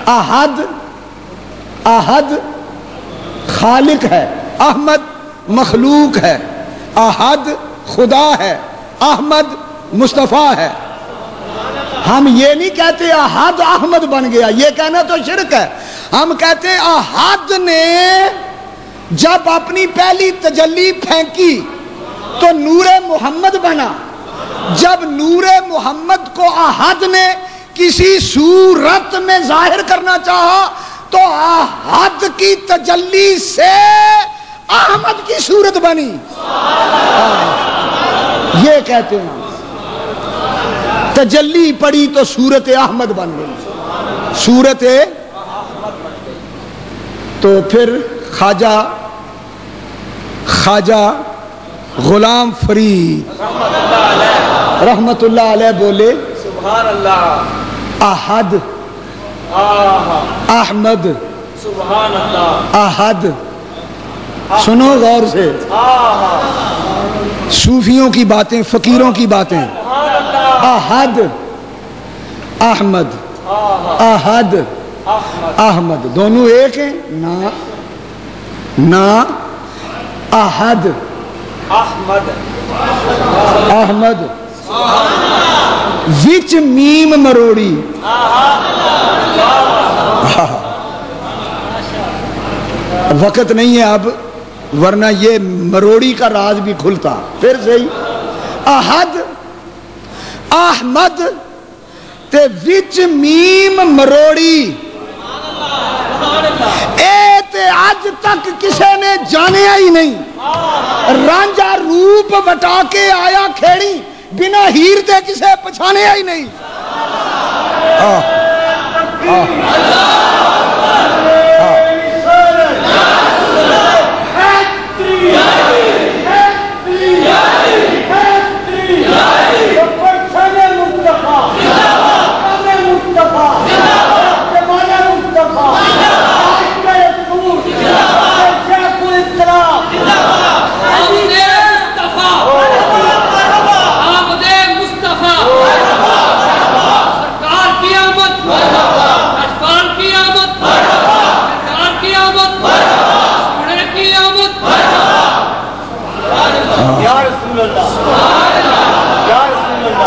احد احد خالق ہے، احمد مخلوق ہے، احد خدا ہے، احمد مصطفیٰ ہے۔ ہم یہ نہیں کہتے احد احمد بن گیا، یہ کہنا تو شرک ہے۔ ہم کہتے احد نے جب اپنی پہلی تجلی پھینکی تو نور محمد بنا، جب نور محمد کو احد نے کسی صورت میں ظاہر کرنا چاہا تو احد کی تجلی سے احمد کی صورت بنی، یہ کہتے ہیں۔ تجلی پڑی تو صورت احمد بن گئی، صورت تو پھر خواجہ غلام فرید رحمت اللہ علیہ بولے سبحان اللہ، احد احمد سبحان اللہ، احد، سنو غور سے، صوفیوں کی باتیں، فقیروں کی باتیں، احد احمد احد احمد دونوں ایک ہیں؟ نا احد احمد احمد وچ میم مروڑی، وقت نہیں ہے اب ورنہ یہ مروڑی کا راز بھی کھلتا۔ پھر صحیح، احد احمد تے وچ میم مروڑی، اے تے اج تک کسے نے جانیا ہی نہیں۔ رانجھا روپ وٹا کے آیا کھیڑی، بنا ہیر دے کسے پچھانیا ہی نہیں۔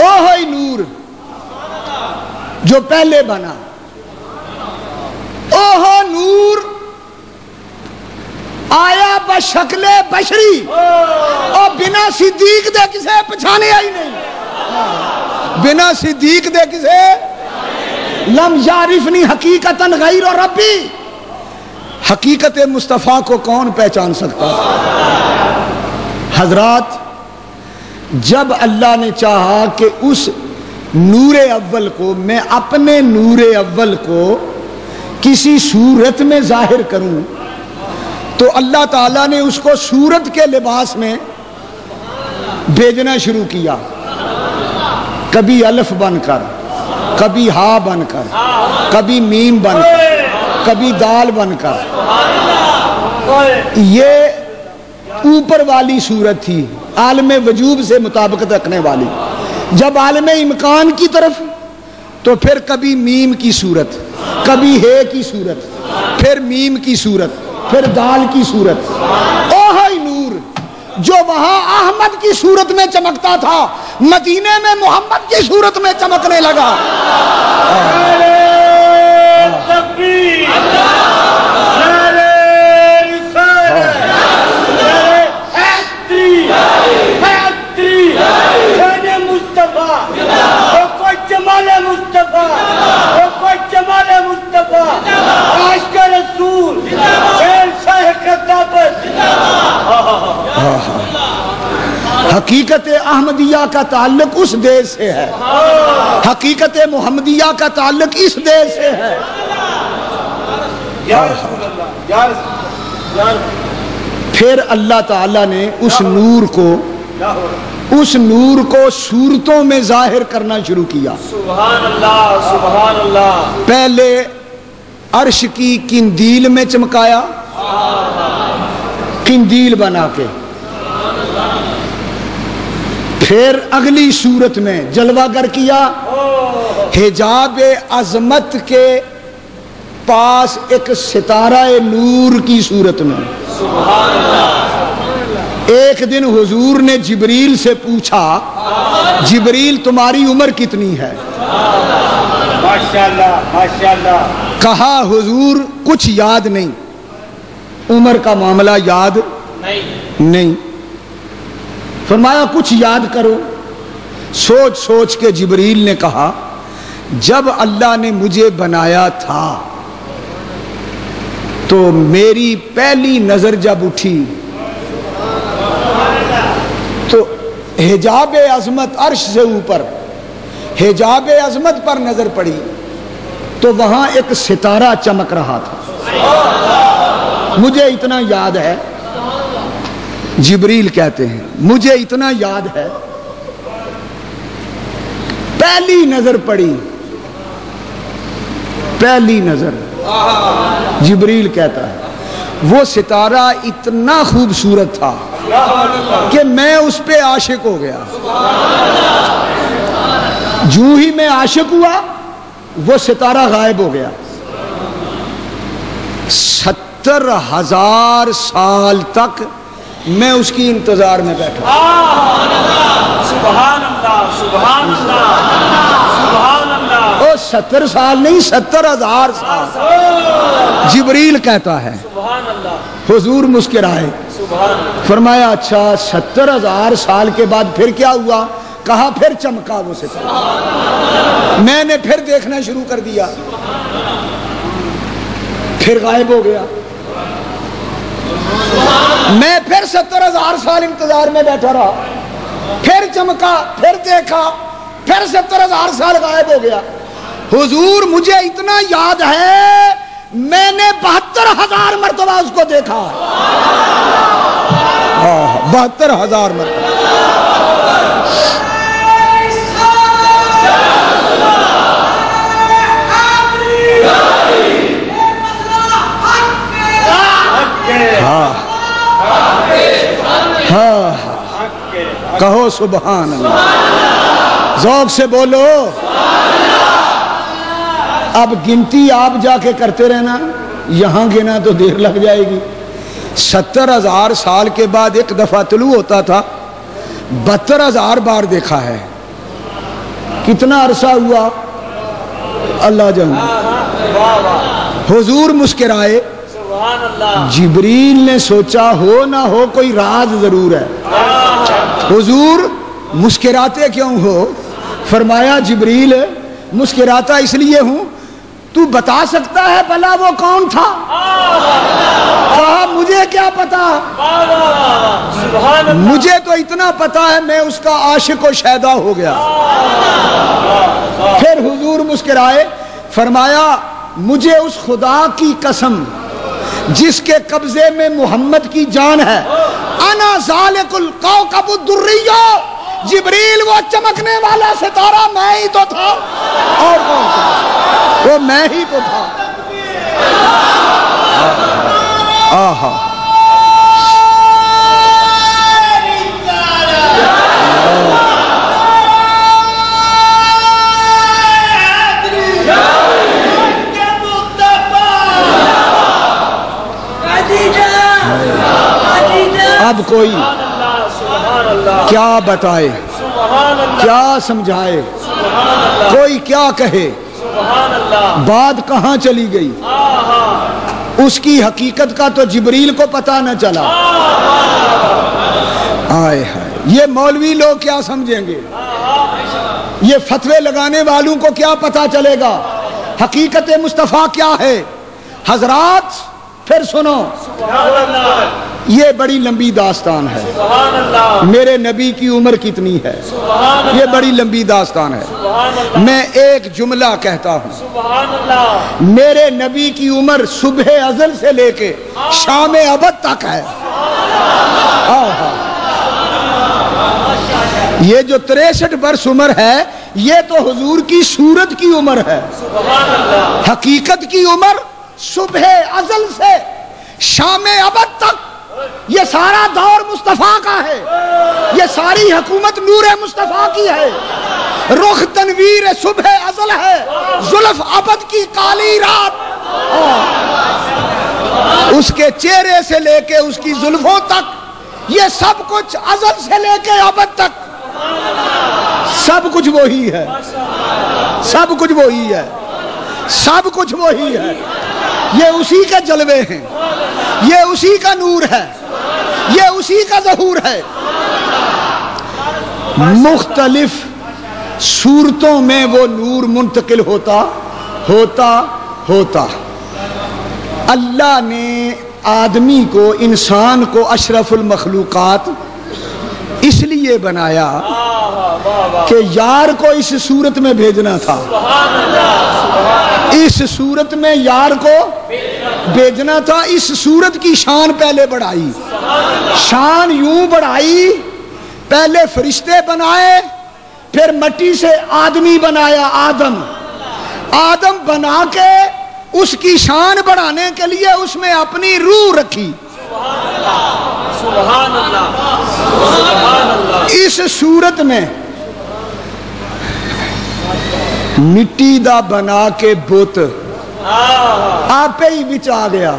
اوہی نور جو پہلے بنا، اوہ نور آیا بشکل بشری اور بنا صدیق دے کسے پچھانے آئی نہیں، بنا صدیق دے کسے لم یعرفنی حقیقتاً غیر ربی، حقیقت مصطفیٰ کو کون پہچان سکتا؟ حضرات جب اللہ نے چاہا کہ اس نور اول کو میں اپنے نور اول کو کسی صورت میں ظاہر کروں تو اللہ تعالیٰ نے اس کو صورت کے لباس میں بھیجنا شروع کیا، کبھی الف بن کر، کبھی ہا بن کر، کبھی میم بن کر، کبھی دال بن کر۔ یہ اوپر والی صورت تھی، عالم وجوب سے مطابقت رکھنے والی۔ جب عالم امکان کی طرف تو پھر کبھی میم کی صورت، کبھی ہے کی صورت، پھر میم کی صورت، پھر دال کی صورت۔ اوہی نور جو وہاں احمد کی صورت میں چمکتا تھا مدینے میں محمد کی صورت میں چمکنے لگا۔ حقیقت احمدیہ کا تعلق اس دیش سے ہے، حقیقت محمدیہ کا تعلق اس دیش سے ہے۔ پھر اللہ تعالیٰ نے اس نور کو صورتوں میں ظاہر کرنا شروع کیا۔ سبحان اللہ، سبحان اللہ۔ پہلے عرش کی قندیل میں چمکایا، قندیل بنا کے، پھر اگلی صورت میں جلوہ گر کیا، حجاب عظمت کے پاس ایک ستارہ نور کی صورت میں۔ ایک دن حضور نے جبریل سے پوچھا، جبریل تمہاری عمر کتنی ہے؟ ماشاءاللہ ماشاءاللہ۔ کہا حضور کچھ یاد نہیں، عمر کا معاملہ یاد نہیں۔ فرمایا کچھ یاد کرو۔ سوچ سوچ کے جبریل نے کہا جب اللہ نے مجھے بنایا تھا تو میری پہلی نظر جب اٹھی تو حجاب عظمت عرش سے اوپر حجاب عظمت پر نظر پڑی تو وہاں ایک ستارہ چمک رہا تھا۔ مجھے اتنا یاد ہے، جبریل کہتے ہیں مجھے اتنا یاد ہے، پہلی نظر پڑی، پہلی نظر، جبریل کہتا ہے وہ ستارہ اتنا خوبصورت تھا کہ میں اس پہ عاشق ہو گیا۔ جو ہی میں عاشق ہوا وہ ستارہ غائب ہو گیا۔ 70,000 سال تک میں اس کی انتظار میں بیٹھا۔ سبحان اللہ سبحان اللہ سبحان اللہ۔ وہ 70 سال نہیں، 70,000 سال۔ جبریل کہتا ہے سبحان اللہ۔ حضور مسکرائے، فرمایا اچھا 70,000 سال کے بعد پھر کیا ہوا؟ کہا پھر چمکا وہ ستارہ، میں نے پھر دیکھنا شروع کر دیا، پھر غائب ہو گیا۔ میں پھر 70,000 سال انتظار میں بیٹھا رہا، پھر چمکا، پھر دیکھا، پھر 70,000 سال غائب ہو گیا۔ حضور مجھے اتنا یاد ہے میں نے 72,000 مرتبہ اس کو دیکھا، 72,000 مرتبہ۔ کہو سبحان اللہ، ذوق سے بولو۔ اب گنتی آپ جا کے کرتے رہنا، یہاں گنا تو دیر لگ جائے گی۔ 70,000 سال کے بعد ایک دفعہ طلوع ہوتا تھا، 72,000 بار دیکھا ہے۔ کتنا عرصہ ہوا؟ اللہ جانے۔ حضور مسکرائے، جبریل نے سوچا ہو نہ ہو کوئی راز ضرور ہے۔ حضور مسکراتے کیوں ہو؟ فرمایا جبریل مسکراتا اس لیے ہوں تو بتا سکتا ہے بھلا وہ کون تھا؟ کہا مجھے کیا پتا، مجھے تو اتنا پتا ہے میں اس کا عاشق و شیدا ہو گیا۔ پھر حضور مسکرائے، فرمایا مجھے اس خدا کی قسم جس کے قبضے میں محمد کی جان ہے، انا ذالک الکوکب الدری، جبریل وہ چمکنے والا ستارہ میں ہی تو تھا، اور کون تھا؟ وہ میں ہی تو تھا۔ آہا اب کوئی کیا بتائے، کیا سمجھائے، کوئی کیا کہے، بات کہاں چلی گئی؟ اس کی حقیقت کا تو جبریل کو پتہ نہ چلا۔ آئے ہائے، یہ مولوی لوگ کیا سمجھیں گے؟ یہ فتوے لگانے والوں کو کیا پتہ چلے گا؟ حقیقت مصطفیٰ کیا ہے؟ حضرات پھر سنو، یہ بڑی لمبی داستان ہے۔ میرے نبی کی عمر کتنی ہے یہ بڑی لمبی داستان ہے، میں ایک جملہ کہتا ہوں۔ میرے نبی کی عمر صبح ازل سے لے کے شام ابد تک ہے۔ یہ جو 63 برس عمر ہے یہ تو حضور کی صورت کی عمر ہے، حقیقت کی عمر صبح ازل سے شام ابد تک یہ سارا دور مصطفیٰ کا ہے، یہ ساری حکومت نور مصطفیٰ کی ہے۔ رخ تنویر صبح ازل ہے، زلف ابد کی کالی رات، اس کے چہرے سے لے کے اس کی زلفوں تک، یہ سب کچھ ازل سے لے کے ابد تک سب کچھ وہی ہے، سب کچھ وہی ہے، سب کچھ وہی ہے۔ یہ اسی کے جلوے ہیں، یہ اسی کا نور ہے، یہ اسی کا ظہور ہے۔ مختلف صورتوں میں وہ نور منتقل ہوتا اللہ نے آدمی کو، انسان کو اشرف المخلوقات اس لیے بنایا کہ یار کو اس صورت میں بھیجنا تھا، اس صورت میں یار کو بھیجنا تھا۔ اس صورت کی شان پہلے بڑھائی، شان یوں بڑھائی، پہلے فرشتے بنائے، پھر مٹی سے آدمی بنایا، آدم بنا کے اس کی شان بڑھانے کے لیے اس میں اپنی روح رکھی۔ سبحان اللہ۔ اس صورت میں مٹی دا بنا کے بت آپ ہی بچ آ گیا۔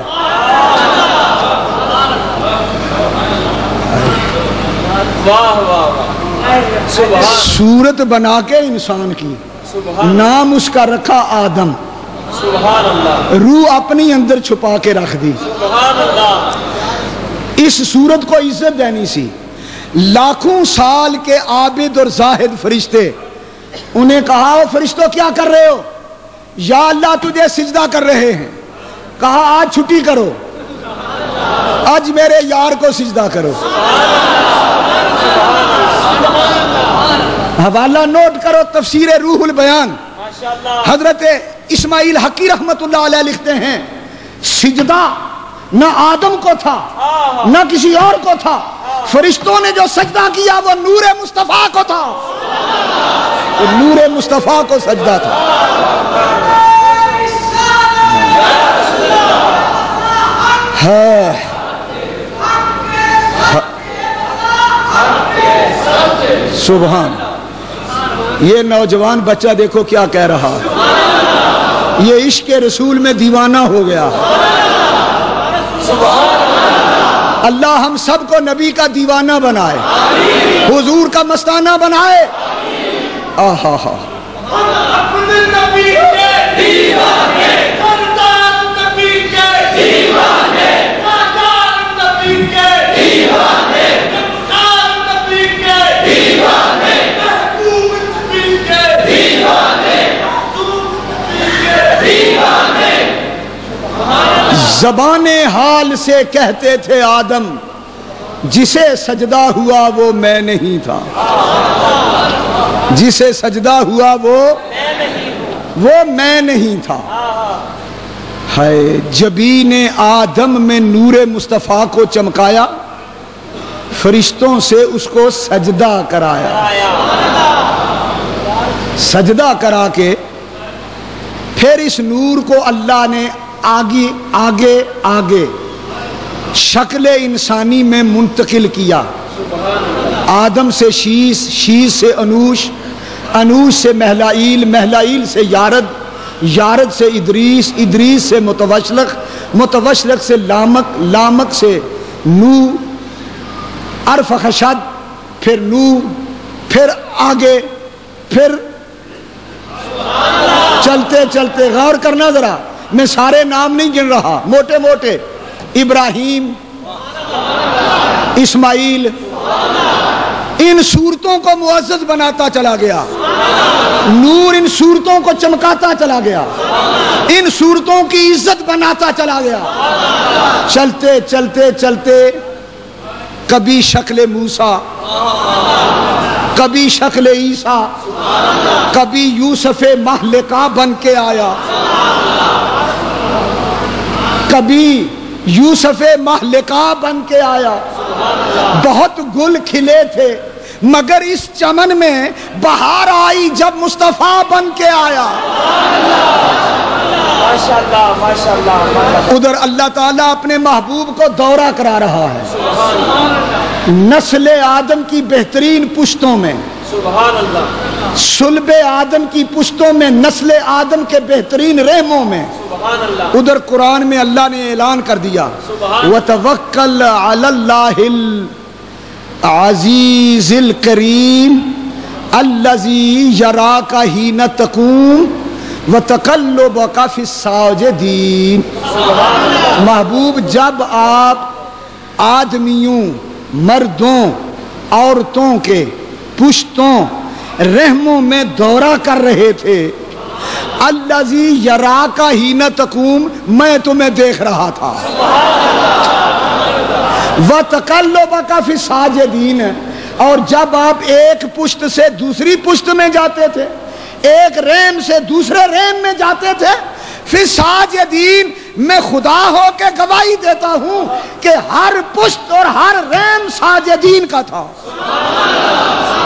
صورت بنا کے انسان کی، نام اس کا رکھا آدم، روح اپنی اندر چھپا کے رکھ دی۔ اس صورت کو عزت دینی سی۔ لاکھوں سال کے عابد اور زاہد فرشتے، انہیں کہا وہ فرشتوں کیا کر رہے ہو؟ یا اللہ تجھے سجدہ کر رہے ہیں۔ کہا آج چھٹی کرو، آج میرے یار کو سجدہ کرو۔ حوالہ نوٹ کرو، تفسیر روح البیان، حضرت اسماعیل حقی رحمت اللہ علیہ لکھتے ہیں سجدہ نہ آدم کو تھا نہ کسی اور کو تھا، فرشتوں نے جو سجدہ کیا وہ نور مصطفیٰ کو تھا، نور مصطفیٰ کو سجدہ تھا۔ سبحان، یہ نوجوان بچہ دیکھو کیا کہہ رہا ہے، یہ عشق رسول میں دیوانہ ہو گیا۔ اللہ ہم سب کو نبی کا دیوانہ بنائے، حضور کا مستانہ بنائے۔ آہا ہا، زبان حال سے کہتے تھے آدم، جسے سجدہ ہوا وہ میں نہیں تھا، جسے سجدہ ہوا وہ میں نہیں تھا۔ ہے جبین آدم میں نور مصطفیٰ کو چمکایا، فرشتوں سے اس کو سجدہ کرایا، سجدہ کرا کے پھر اس نور کو اللہ نے آگے شکل انسانی میں منتقل کیا۔ آدم سے شیش، شیش سے انوش، انوش سے مہلائیل، مہلائیل سے یارد، یارد سے ادریس، ادریس سے متوشلق، متوشلق سے لامک، لامک سے نو، ارفخشد، پھر نو، پھر آگے، پھر چلتے چلتے غور کرنا ذرا، میں سارے نام نہیں گن رہا، موٹے موٹے، ابراہیم، اسماعیل، ان صورتوں کو معزز بناتا چلا گیا، نور ان صورتوں کو چمکاتا چلا گیا، ان صورتوں کی عزت بناتا چلا گیا۔ چلتے چلتے چلتے کبھی شکل موسیٰ، کبھی شکل عیسیٰ، کبھی یوسف محلقہ بن کے آیا، کبھی یوسف محلقہ بن کے آیا۔ بہت گل کھلے تھے مگر اس چمن میں بہار آئی جب مصطفیٰ بن کے آیا۔ ماشاءاللہ ماشاءاللہ. ادھر اللہ تعالیٰ اپنے محبوب کو دورہ کرا رہا ہے نسل آدم کی بہترین پشتوں میں, سبحان اللہ صلب آدم کی پشتوں میں, نسل آدم کے بہترین رحموں میں. سبحان اللہ. ادھر قرآن میں اللہ نے اعلان کر دیا وَتَوَكَّلْ عَلَى اللَّهِ الْعَزِيزِ الْكَرِيمِ الَّذِي يَرَاكَ حِينَ تَقُومُ وَتَقَلُّبَكَ فِي السَّاجِدِينَ. محبوب جب آپ آدمیوں, مردوں, عورتوں کے پشتوں, رحموں میں دورہ کر رہے تھے, الذی یراک حین تقوم, میں تمہیں دیکھ رہا تھا, وتقلبک فی الساجدین, اور جب آپ ایک پشت سے دوسری پشت میں جاتے تھے, ایک رحم سے دوسرے رحم میں جاتے تھے, فی ساجدین, میں خدا ہو کے گواہی دیتا ہوں کہ ہر پشت اور ہر رحم ساجدین کا تھا.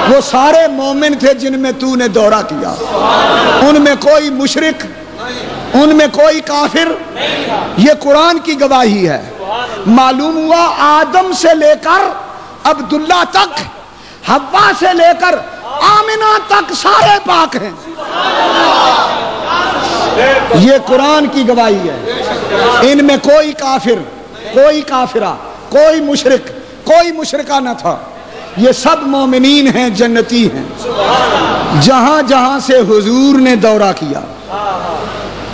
وہ سارے مومن تھے جن میں تو نے دورہ کیا, ان میں کوئی مشرک, ان میں کوئی کافر. یہ قرآن کی گواہی ہے. معلوم ہوا آدم سے لے کر عبداللہ تک, حوا سے لے کر آمنہ تک سارے پاک ہیں. یہ قرآن کی گواہی ہے. ان میں کوئی کافر, کوئی کافرہ, کوئی مشرک, کوئی مشرکہ نہ تھا. یہ سب مومنین ہیں, جنتی ہیں. جہاں جہاں سے حضور نے دورہ کیا,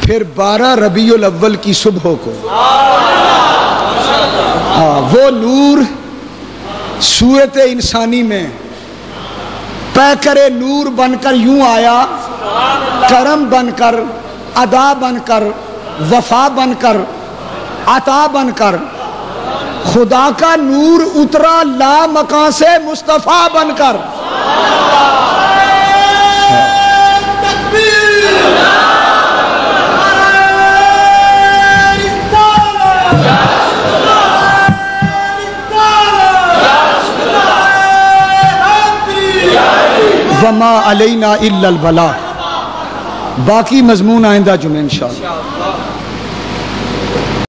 پھر 12 ربیع الاول کی صبح کو وہ نور صورت انسانی میں پیکر نور بن کر یوں آیا, کرم بن کر, ادا بن کر, وفا بن کر, عطا بن کر. خدا کا نور اترا لا مکان سے مصطفیٰ بن کر. وما علینا الا البلاغ. باقی مضمون آئندہ جمعہ انشاءاللہ.